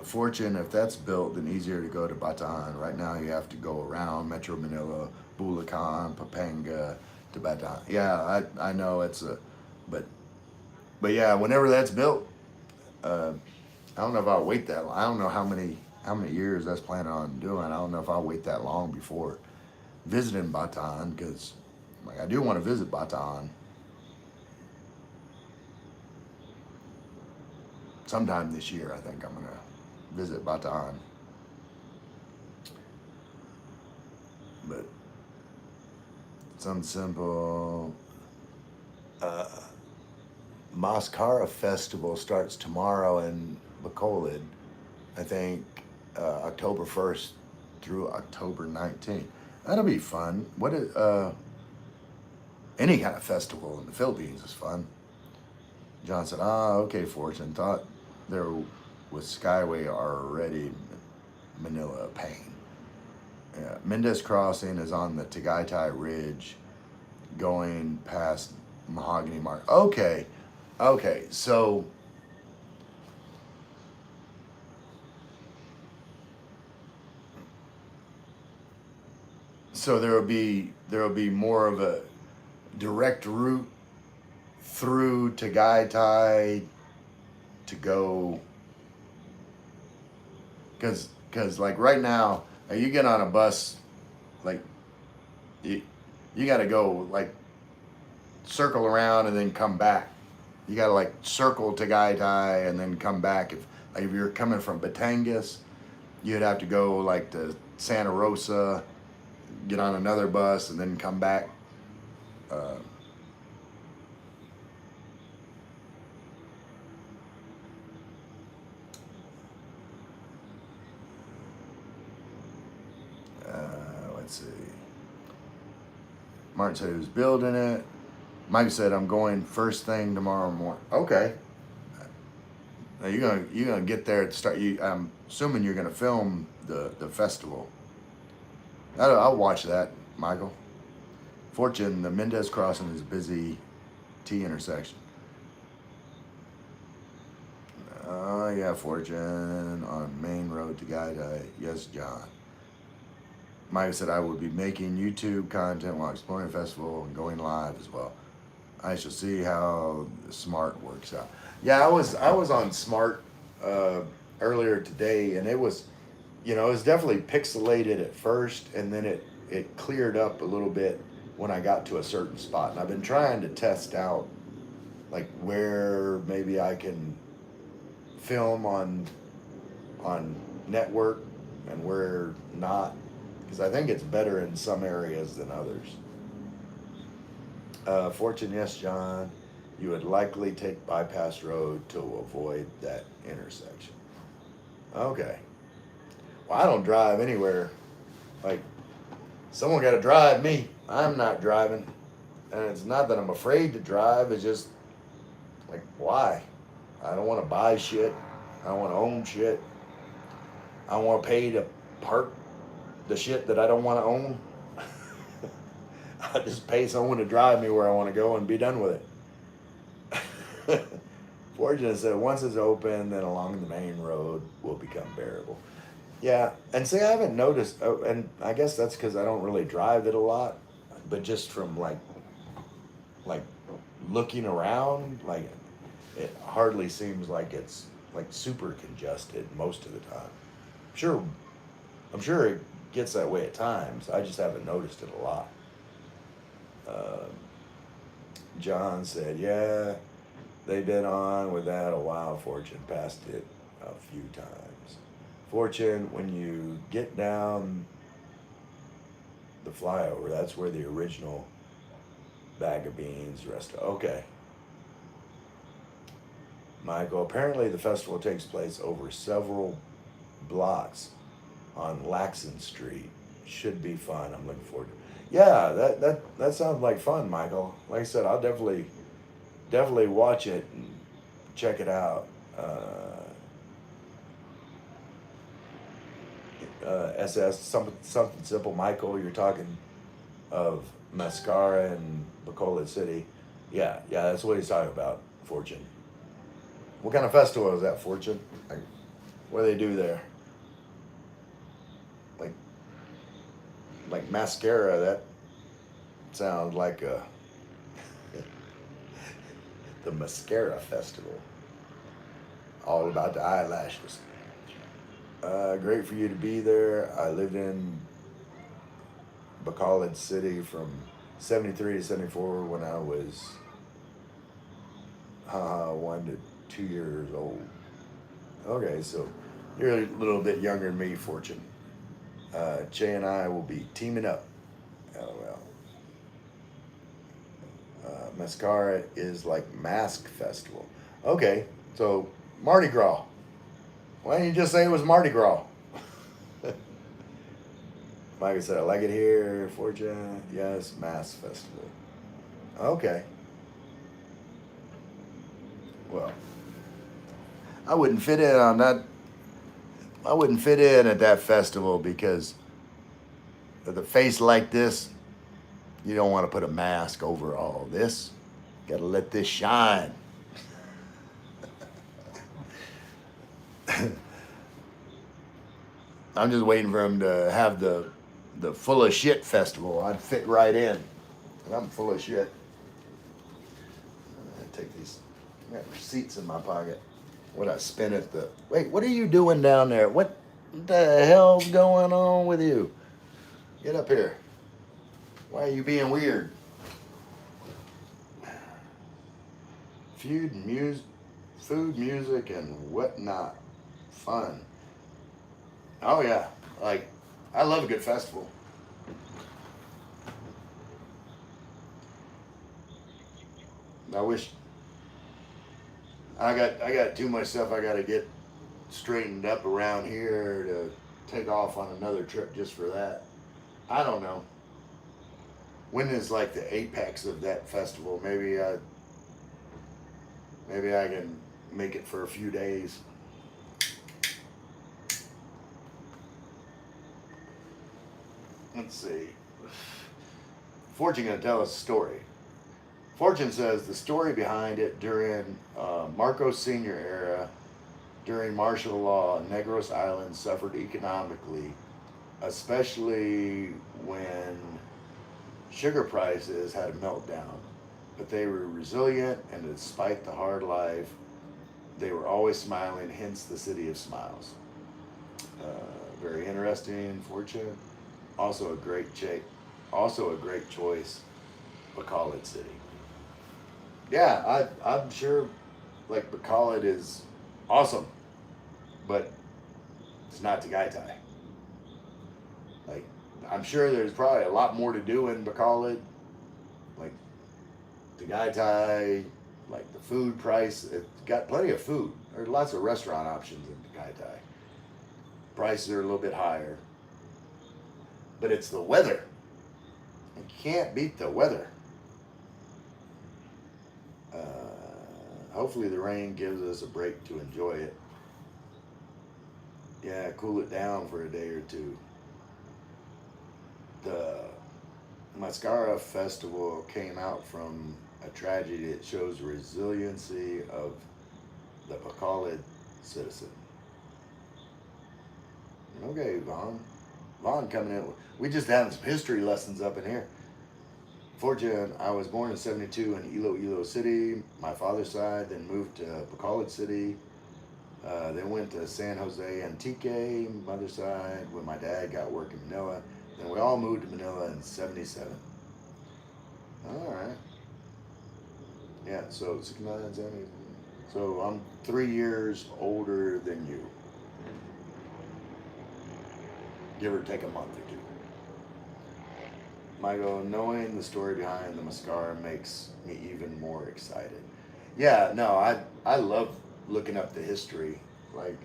Fortune, if that's built, then easier to go to Bataan. Right now you have to go around Metro Manila, Bulacan, Pampanga to Bataan. Yeah, I know it's but yeah, whenever that's built, I don't know if I'll wait that long. I don't know how many years that's planning on doing. I don't know if I'll wait that long before visiting Bataan, because like I do want to visit Bataan sometime this year. I think I'm gonna visit Bataan, but something simple. Mascara Festival starts tomorrow in Bacolod. I think October 1st through October 19th. That'll be fun. What is any kind of festival in the Philippines is fun. John said, okay, Fortune. Thought there was Skyway already Manila Pain. Yeah, Mendez Crossing is on the Tagaytay Ridge going past Mahogany Mark. Okay, so there will be more of a direct route through Tagaytay to go, because like right now you get on a bus, like you got to go like circle around and then come back. You got to like circle Tagaytay and then come back. If you're coming from Batangas, you'd have to go like to Santa Rosa, get on another bus and then come back. Let's see. Martin said he was building it. Mike said, I'm going first thing tomorrow morning. Okay. Now you're gonna get there at the start. I'm assuming you're gonna film the festival. I'll watch that, Michael. Fortune, the Mendez Crossing is a busy T intersection. Oh yeah, Fortune on main road to Gaida. Yes, John. Mike said I would be making YouTube content while exploring the festival and going live as well. I shall see how the Smart works out. Yeah, I was on Smart earlier today, and it was, it was definitely pixelated at first, and then it cleared up a little bit when I got to a certain spot. And I've been trying to test out like where maybe I can film on network and where not, because I think it's better in some areas than others. Fortune, yes, John. You would likely take bypass road to avoid that intersection. Okay. Well, I don't drive anywhere. Like, someone got to drive me. I'm not driving. And it's not that I'm afraid to drive. It's just, like, why? I don't want to buy shit. I don't want to own shit. I don't want to pay to park the shit that I don't want to own. I just pay someone to drive me where I want to go and be done with it. Fortunate said once it's open, then along the main road will become bearable. Yeah, and see, I haven't noticed, and I guess that's because I don't really drive it a lot, but just from like looking around, like it hardly seems like it's like super congested most of the time. I'm sure it gets that way at times. I just haven't noticed it a lot. John said, yeah, they've been on with that a while. Fortune passed it a few times. Fortune, when you get down the flyover, that's where the original bag of beans rest. Okay. Michael, apparently the festival takes place over several blocks on Laxon Street. Should be fun. I'm looking forward to it. Yeah, that sounds like fun, Michael. Like I said, I'll definitely watch it and check it out. SS, something simple, Michael. You're talking of Mascara and Bacola City. Yeah, that's what he's talking about. Fortune. What kind of festival is that, Fortune? Like, what do they do there? Like mascara. That sounds like the mascara festival. All about the eyelashes. Great for you to be there. I lived in Bacolod City from 73 to 74 when I was 1 to 2 years old. Okay, so you're a little bit younger than me, Fortune. Che and I will be teaming up. LOL. Mascara is like Mask Festival. Okay, so Mardi Gras. Why didn't you just say it was Mardi Gras? Micah said, I like it here. Fortune, yes, Mask Festival. Okay. Well, I wouldn't fit in on that. I wouldn't fit in at that festival because with a face like this, you don't want to put a mask over all this. Got to let this shine. I'm just waiting for him to have the full of shit festival. I'd fit right in. And I'm full of shit. I'm gonna take these. I got receipts in my pocket. What I spent at the. Wait, what are you doing down there? What the hell's going on with you? Get up here. Why are you being weird? Food, music, and whatnot. Fun. Oh yeah, like I love a good festival. I wish I got too much stuff I got to get straightened up around here to take off on another trip just for that. I don't know. When is like the apex of that festival? Maybe I can make it for a few days. Let's see. Fortune gonna tell us a story. Fortune says the story behind it during Marcos Sr. era, during martial law, Negros Island suffered economically, especially when sugar prices had a meltdown. But they were resilient, and despite the hard life, they were always smiling, hence the city of smiles. Very interesting, Fortune. Also a great choice, Bacolod City. Yeah, I'm sure, like, Bacolod is awesome, but it's not Tagaytay. Like, I'm sure there's probably a lot more to do in Bacolod. Like, Tagaytay, like the food price, it's got plenty of food. There's lots of restaurant options in Tagaytay. Prices are a little bit higher. But it's the weather. You can't beat the weather. Hopefully the rain gives us a break to enjoy it. Yeah, cool it down for a day or two. The Mascara Festival came out from a tragedy that shows the resiliency of the Bacolod citizen. Okay, Vaughn. Vaughn coming in. We just having some history lessons up in here. Fortune, I was born in 72 in Iloilo City, my father's side, then moved to Bacolod City, then went to San Jose Antique, mother's side, when my dad got work in Manila. Then we all moved to Manila in 77. All right. Yeah, so 69, 70. So I'm 3 years older than you. Give or take a month or two. Michael, knowing the story behind the mascara makes me even more excited. Yeah, no, I love looking up the history. Like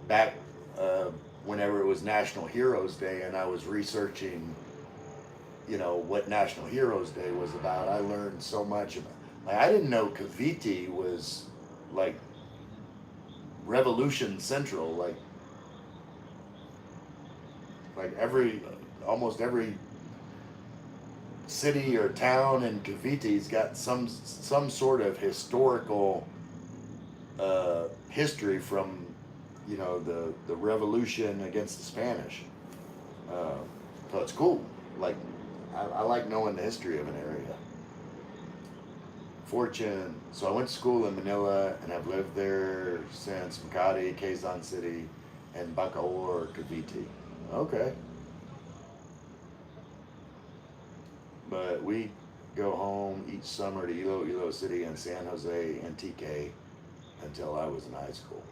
back whenever it was National Heroes Day, and I was researching, what National Heroes Day was about. I learned so much about. Like, I didn't know Cavite was like Revolution Central. Like almost every city or town in Cavite's got some sort of historical history from the revolution against the Spanish. So it's cool. Like I like knowing the history of an area. Fortune. So I went to school in Manila and I've lived there since Makati, Quezon City, and Bacoor, Cavite. Okay. But we go home each summer to Iloilo City and San Jose Antique until I was in high school.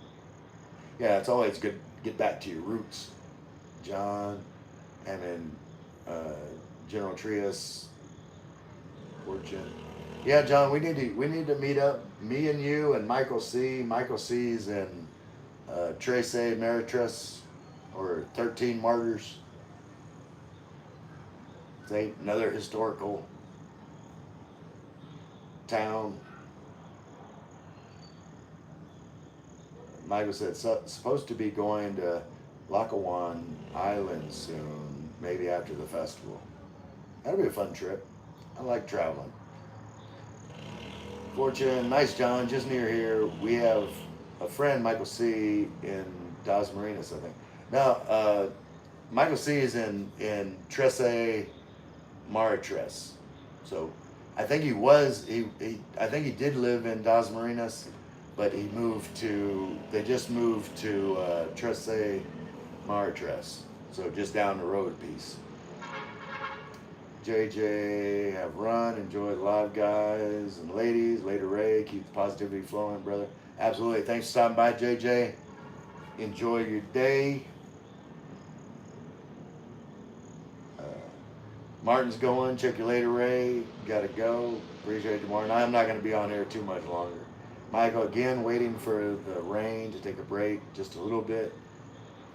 Yeah, it's always good to get back to your roots. John, and then General Trias, Fortune. Yeah, John, we need to meet up. Me and you and Michael C. Michael C's in Trece Meritres, or 13 Martyrs. It's another historical town. Michael said supposed to be going to Lakawan Island soon, maybe after the festival. That'll be a fun trip. I like traveling. Fortune, nice John, just near here. We have a friend, Michael C, in Das Marinas, I think. No, Michael C is in Trece Maritres. So I think I think he did live in Das Marinas, but they just moved to Trece Maritres. So just down the road a piece. JJ, have run, enjoy the live, guys and ladies. Later, Ray, keep the positivity flowing, brother. Absolutely. Thanks for stopping by, JJ. Enjoy your day. Martin's going. Check you later, Ray. Gotta go. Appreciate you, Martin. I'm not going to be on here too much longer. Michael, again, waiting for the rain to take a break just a little bit.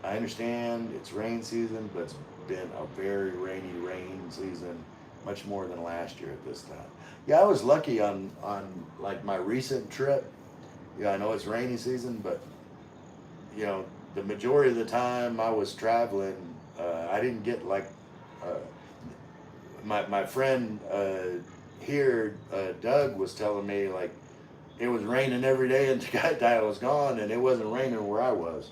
I understand it's rain season, but it's been a very rainy rain season much more than last year at this time. Yeah, I was lucky on like my recent trip. Yeah, I know it's rainy season, but you know, the majority of the time I was traveling, I didn't get like uh, my friend here, Doug, was telling me like it was raining every day until I was gone, and it wasn't raining where I was.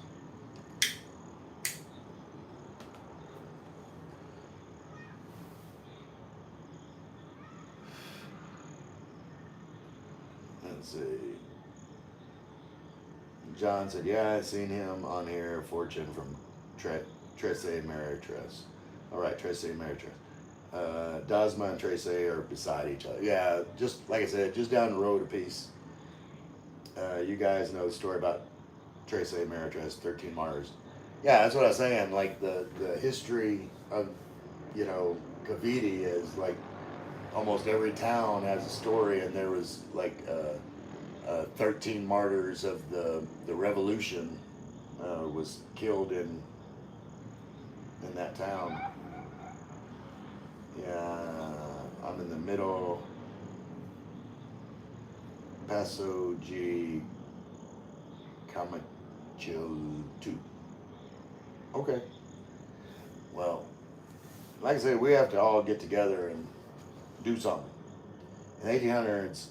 Let's see. John said, "Yeah, I seen him on here. Fortune from Trece Meritres. All right, Trece Meritres. Dasma and Trece are beside each other. Yeah, just like I said, just down the road a piece. You guys know the story about Trece Meritres, 13 Martyrs. Yeah, that's what I was saying. Like the history of, you know, Cavite is like almost every town has a story, and there was like 13 martyrs of the revolution was killed in that town. Yeah, I'm in the middle. Paso G Camachil 2. Okay. Well, like I said, we have to all get together and do something. In the 1800s,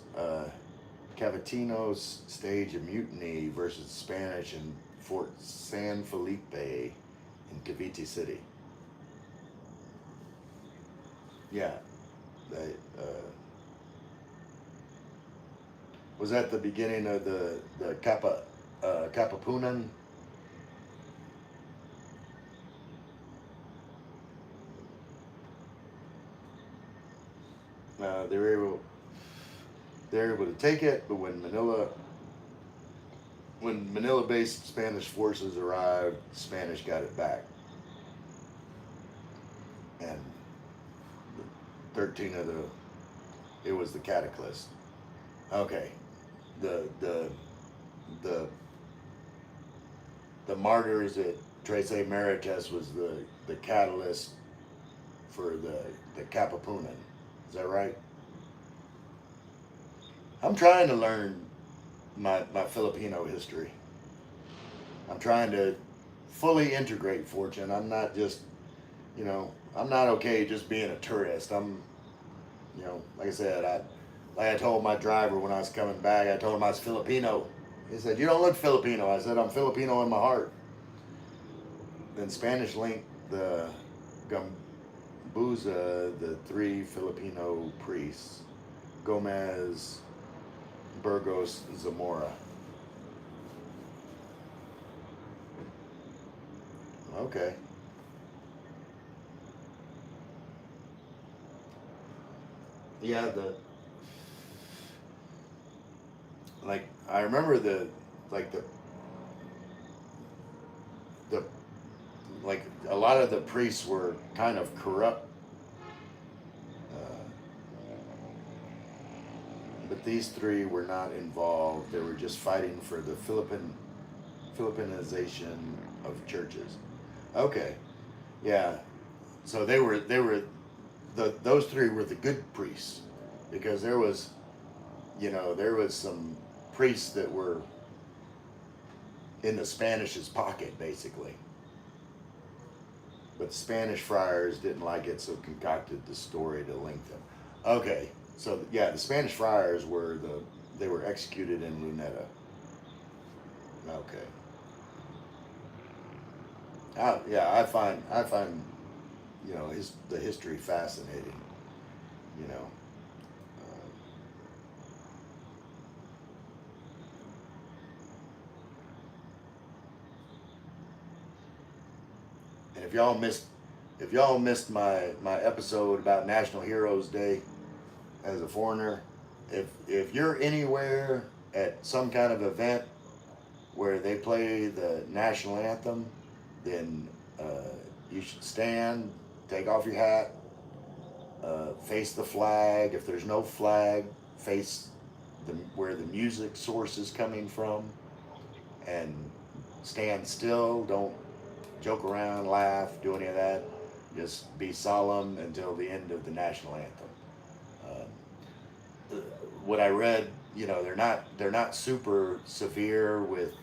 Cavatinos staged a mutiny versus the Spanish in Fort San Felipe in Cavite City. Yeah, they, was that the beginning of the Kapapunan? They were able to take it, but when Manila-based Spanish forces arrived, the Spanish got it back, and 13 of it was the cataclysm. Okay, the the the martyrs at Trece Merites was the catalyst for the Kapapunan. Is that right? I'm trying to learn my Filipino history. I'm trying to fully integrate Fortune. I'm not just, you know, I'm not okay just being a tourist. I'm, you know, like I said, like I told my driver when I was coming back, I told him I was Filipino. He said, "You don't look Filipino." I said, "I'm Filipino in my heart." Then Spanish linked the Gambuza, the three Filipino priests, Gomez, Burgos, Zamora. Okay. Yeah, like I remember like the like a lot of the priests were kind of corrupt, uh, but these three were not involved. They were just fighting for the Philippinization of churches. Okay, yeah. So they were those three were the good priests, because there was, you know, there was some priests that were in the Spanish's pocket basically, but the Spanish friars didn't like it, so concocted the story to link them. Okay, so yeah, the Spanish friars they were executed in Luneta. Okay. Yeah, I find you know the history fascinating. You know, uh, and if y'all missed my episode about National Heroes Day as a foreigner, if you're anywhere at some kind of event where they play the national anthem, then uh, you should stand, take off your hat, face the flag. If there's no flag, face where the music source is coming from, and stand still. Don't joke around, laugh, do any of that. just be solemn until the end of the national anthem. What I read, they're not super severe with,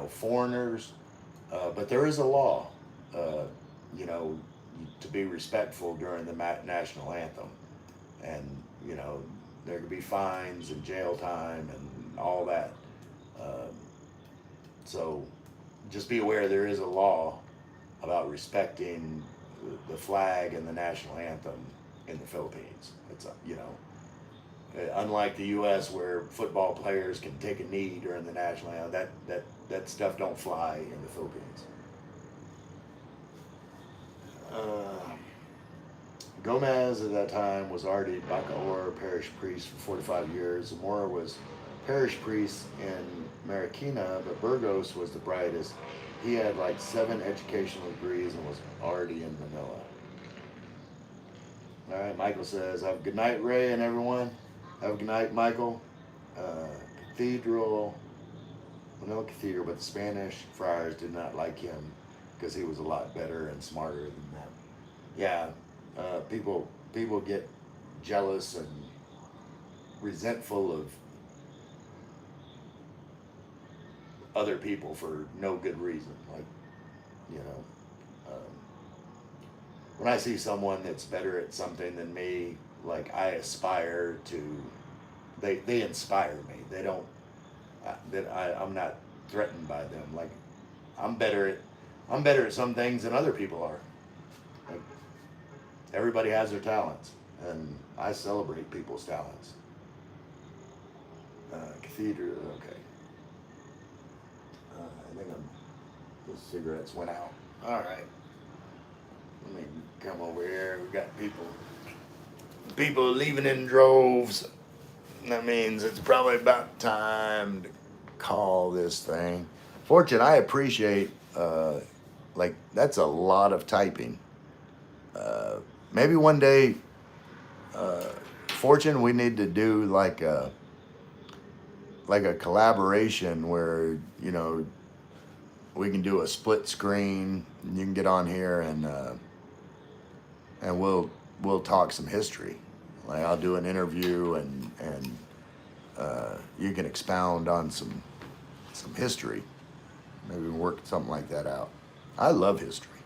foreigners, but there is a law, you know, to be respectful during the national anthem, and there could be fines and jail time and all that. Uh, so just be aware there is a law about respecting the flag and the national anthem in the Philippines. It's unlike the U.S. where football players can take a knee during the national anthem, that stuff don't fly in the Philippines. Gomez at that time was already Bacaor parish priest for 45 years. Zamora was parish priest in Marikina, but Burgos was the brightest. He had like 7 educational degrees and was already in Manila. All right, Michael says, have a good night, Ray, and everyone. Have a good night, Michael. Manila Cathedral, but the Spanish friars did not like him because he was a lot better and smarter than them. Yeah, people get jealous and resentful of other people for no good reason. Like, when I see someone that's better at something than me, like I aspire to, they inspire me. They don't, I'm not threatened by them. Like I'm better at some things than other people are. Like, everybody has their talents, and I celebrate people's talents. Cathedral, okay. I think those cigarettes went out. All right. Let me come over here. We got people leaving in droves. That means it's probably about time to call this thing. Fortune, I appreciate, that's a lot of typing. Maybe one day, Fortune, we need to do like a collaboration where, we can do a split screen. You can get on here and we'll talk some history. Like I'll do an interview and you can expound on some history. Maybe we can work something like that out. I love history.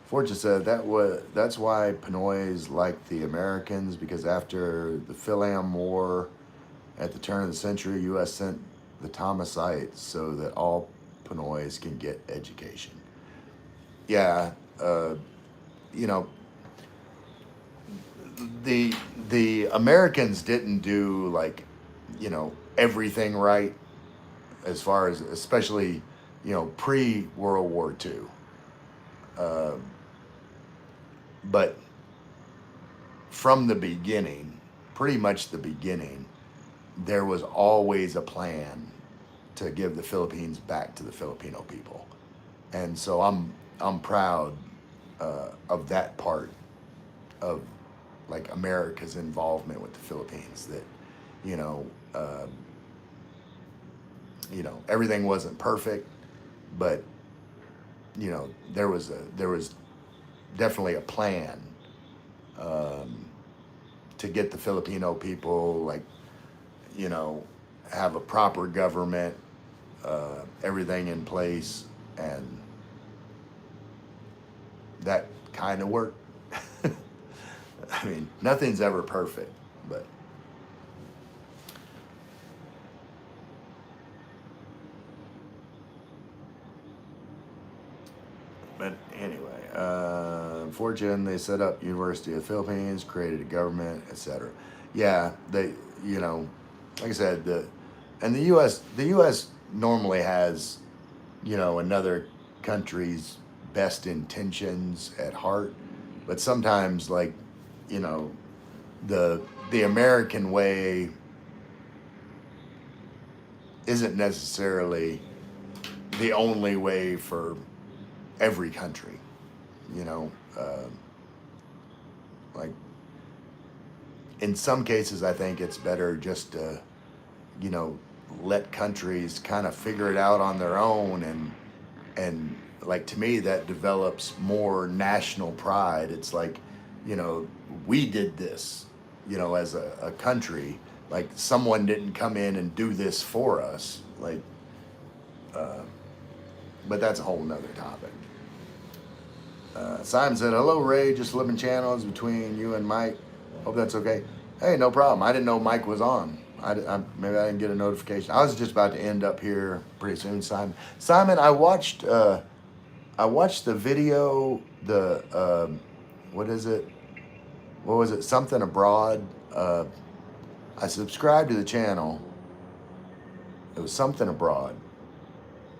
Fortune said that's why Pinoys liked the Americans, because after the Phil-Am War at the turn of the century, U.S. sent the Thomasites so that all Pinoys can get education. Yeah, the Americans didn't do everything right, as far as especially pre World War II. But from the beginning, pretty much the beginning, there was always a plan to give the Philippines back to the Filipino people, and so I'm proud of that part of America's involvement with the Philippines. That everything wasn't perfect, but there was definitely a plan to get the Filipino people have a proper government, everything in place, and that kind of worked. I mean, nothing's ever perfect, but anyway, Fortune, they set up University of the Philippines, created a government, etc. Yeah, they, like I said, the U.S. normally has, another country's best intentions at heart, but sometimes the American way isn't necessarily the only way for every country, in some cases, I think it's better just to, let countries kind of figure it out on their own and like to me that develops more national pride. It's like, you know, we did this, you know, as a country. Like someone didn't come in and do this for us. Like, but that's a whole nother topic. Simon said, "Hello, Ray. Just flipping channels between you and Mike. Hope that's okay." Hey, no problem. I didn't know Mike was on. Maybe I didn't get a notification. I was just about to end up here pretty soon, Simon. Simon, I watched the video. What is it? What was it? Something Abroad. I subscribed to the channel. It was Something Abroad.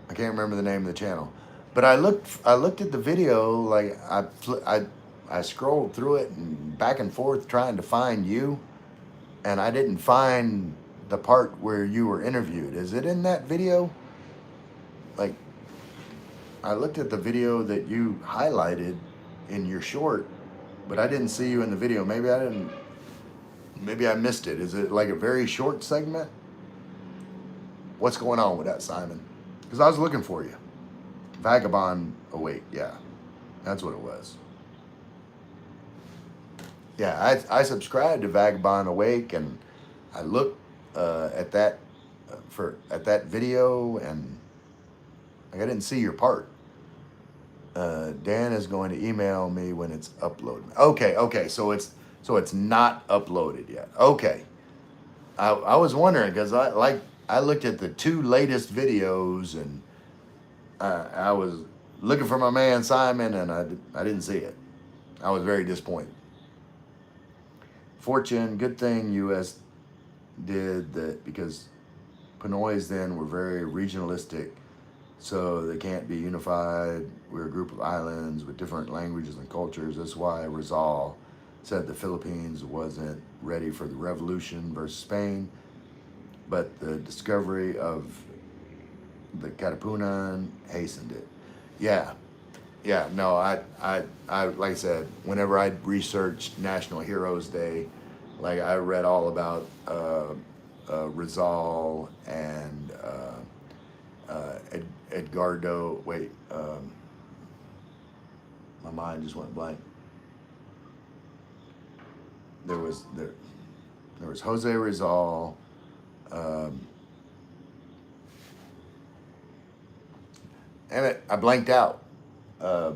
I can't remember the name of the channel, but I looked at the video. Like I scrolled through it and back and forth trying to find you, and I didn't find the part where you were interviewed. Is it in that video? Like, I looked at the video that you highlighted in your short, but I didn't see you in the video. Maybe I missed it. Is it like a very short segment? What's going on with that, Simon? Because I was looking for you. Vagabond Awake, yeah. That's what it was. Yeah, I subscribed to Vagabond Awake, and I looked at that video, and like, I didn't see your part. Dan is going to email me when it's uploaded. Okay, so it's not uploaded yet. Okay, I was wondering because I looked at the 2 latest videos, and I was looking for my man Simon, and I didn't see it. I was very disappointed. Fortune, good thing U.S. did that, because Pinoys then were very regionalistic, so they can't be unified. We're a group of islands with different languages and cultures. That's why Rizal said the Philippines wasn't ready for the revolution versus Spain, but the discovery of the Katipunan hastened it. Yeah, no, I like I said, whenever I researched National Heroes Day, like I read all about Rizal and Edgardo. Wait, my mind just went blank. There was Jose Rizal. Damn it, I blanked out. At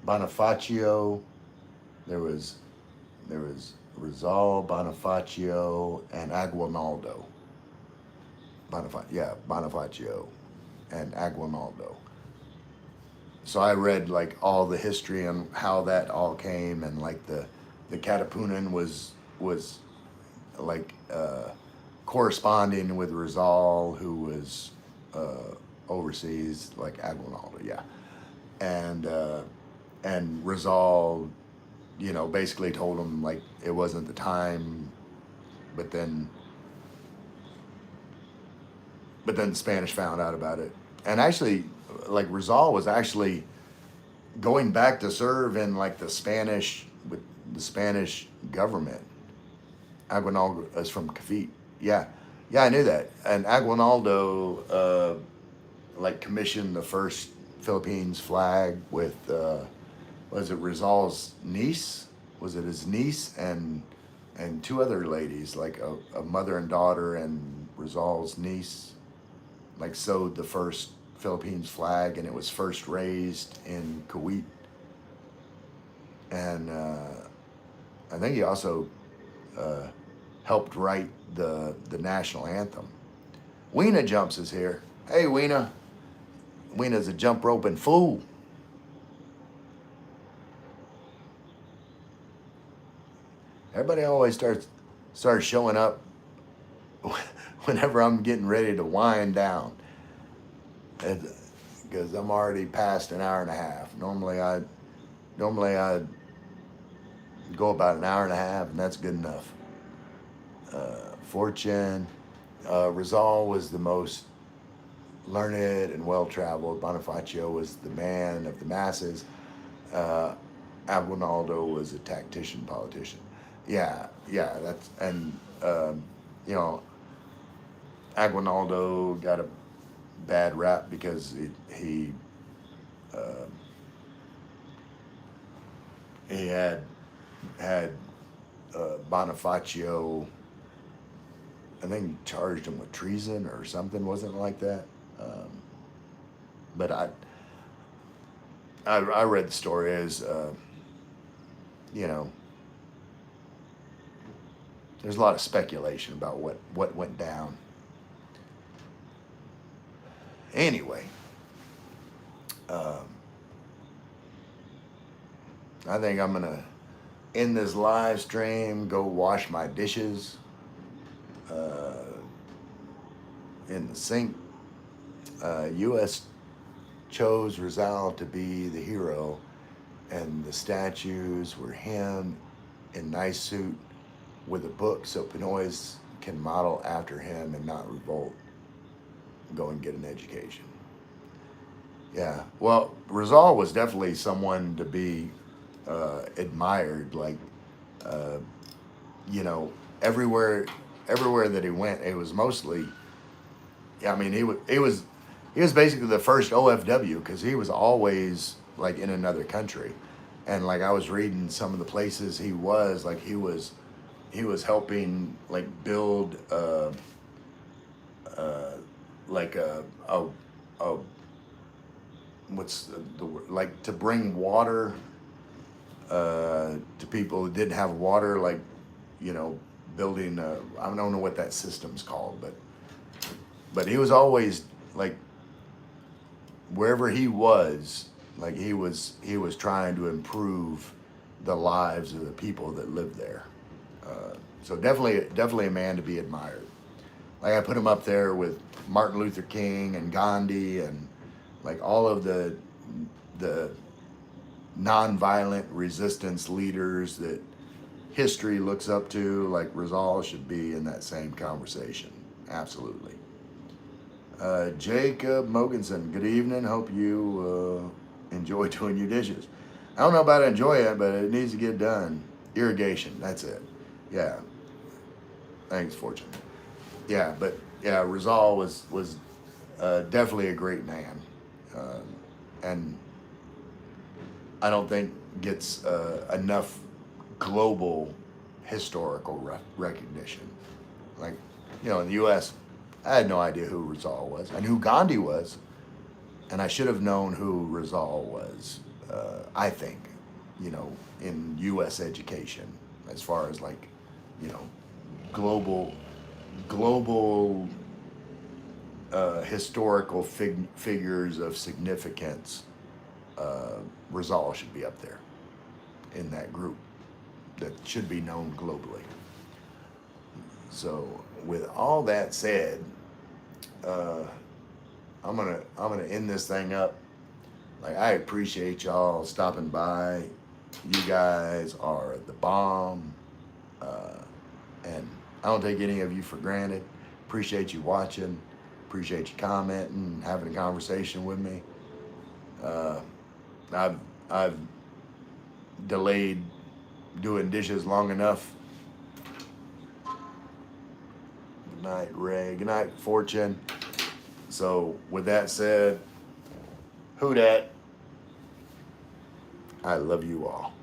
Bonifacio, there was Rizal, Bonifacio, and Aguinaldo. Bonifacio and Aguinaldo. So I read like all the history and how that all came, and like the Katipunan was like corresponding with Rizal, who was overseas, like Aguinaldo, yeah, and Rizal, you know, basically told him like it wasn't the time, but then the Spanish found out about it, and actually, like Rizal was actually going back to serve in like the Spanish government. Aguinaldo is from Cavite. Yeah, I knew that. And Aguinaldo like commissioned the first Philippines flag with was it Rizal's niece? Was it his niece and 2 other ladies, like a mother and daughter and Rizal's niece, like sewed the first Philippines flag, and it was first raised in Kuwait. And I think he also helped write the national anthem. Weena Jumps is here. Hey, Weena. Weena's a jump roping fool. Everybody always starts showing up whenever I'm getting ready to wind down, because I'm already past an hour and a half. Normally I go about an hour and a half, and that's good enough. Fortune, Rizal was the most learned and well-traveled. Bonifacio was the man of the masses. Aguinaldo was a tactician, politician. Yeah, that's, and you know, Aguinaldo got a bad rap because uh, he had Bonifacio, I think, charged him with treason or something, wasn't it like that? Um, but I read the story as, you know, there's a lot of speculation about what went down. Anyway, um, I think I'm gonna end this live stream, go wash my dishes uh, in the sink. U.S. chose Rizal to be the hero, and the statues were him in nice suit with a book so Pinoys can model after him and not revolt. Go and get an education. Yeah, well, Rizal was definitely someone to be admired. Like, uh, you know, everywhere that he went, it was mostly. Yeah, I mean, he was basically the first OFW because he was always like in another country, and like I was reading some of the places he was, like he was helping like build uh, like a what's the word, like to bring water to people who didn't have water, like, you know, building I don't know what that system's called, but he was always like wherever he was, like he was trying to improve the lives of the people that lived there. So definitely a man to be admired. Like I put him up there with Martin Luther King and Gandhi and like all of the nonviolent resistance leaders that history looks up to. Like Rizal should be in that same conversation. Absolutely. Jacob Mogensen, good evening. Hope you enjoy doing your dishes. I don't know about enjoy it, but it needs to get done. Irrigation, that's it. Yeah. Thanks, Fortune. Yeah, but yeah, Rizal was definitely a great man, uh, and I don't think gets enough global historical recognition. Like, you know, in the U.S., I had no idea who Rizal was. I knew who Gandhi was, and I should have known who Rizal was. I think, you know, in U.S. education, as far as like, you know, global historical figures of significance, Rizal should be up there in that group that should be known globally. So, with all that said, uh, I'm gonna end this thing up. Like I appreciate y'all stopping by. You guys are the bomb, and I don't take any of you for granted. Appreciate you watching. Appreciate you commenting, having a conversation with me. Uh, I've delayed doing dishes long enough. Good night, Ray. Good night, Fortune. So with that said, who dat? I love you all.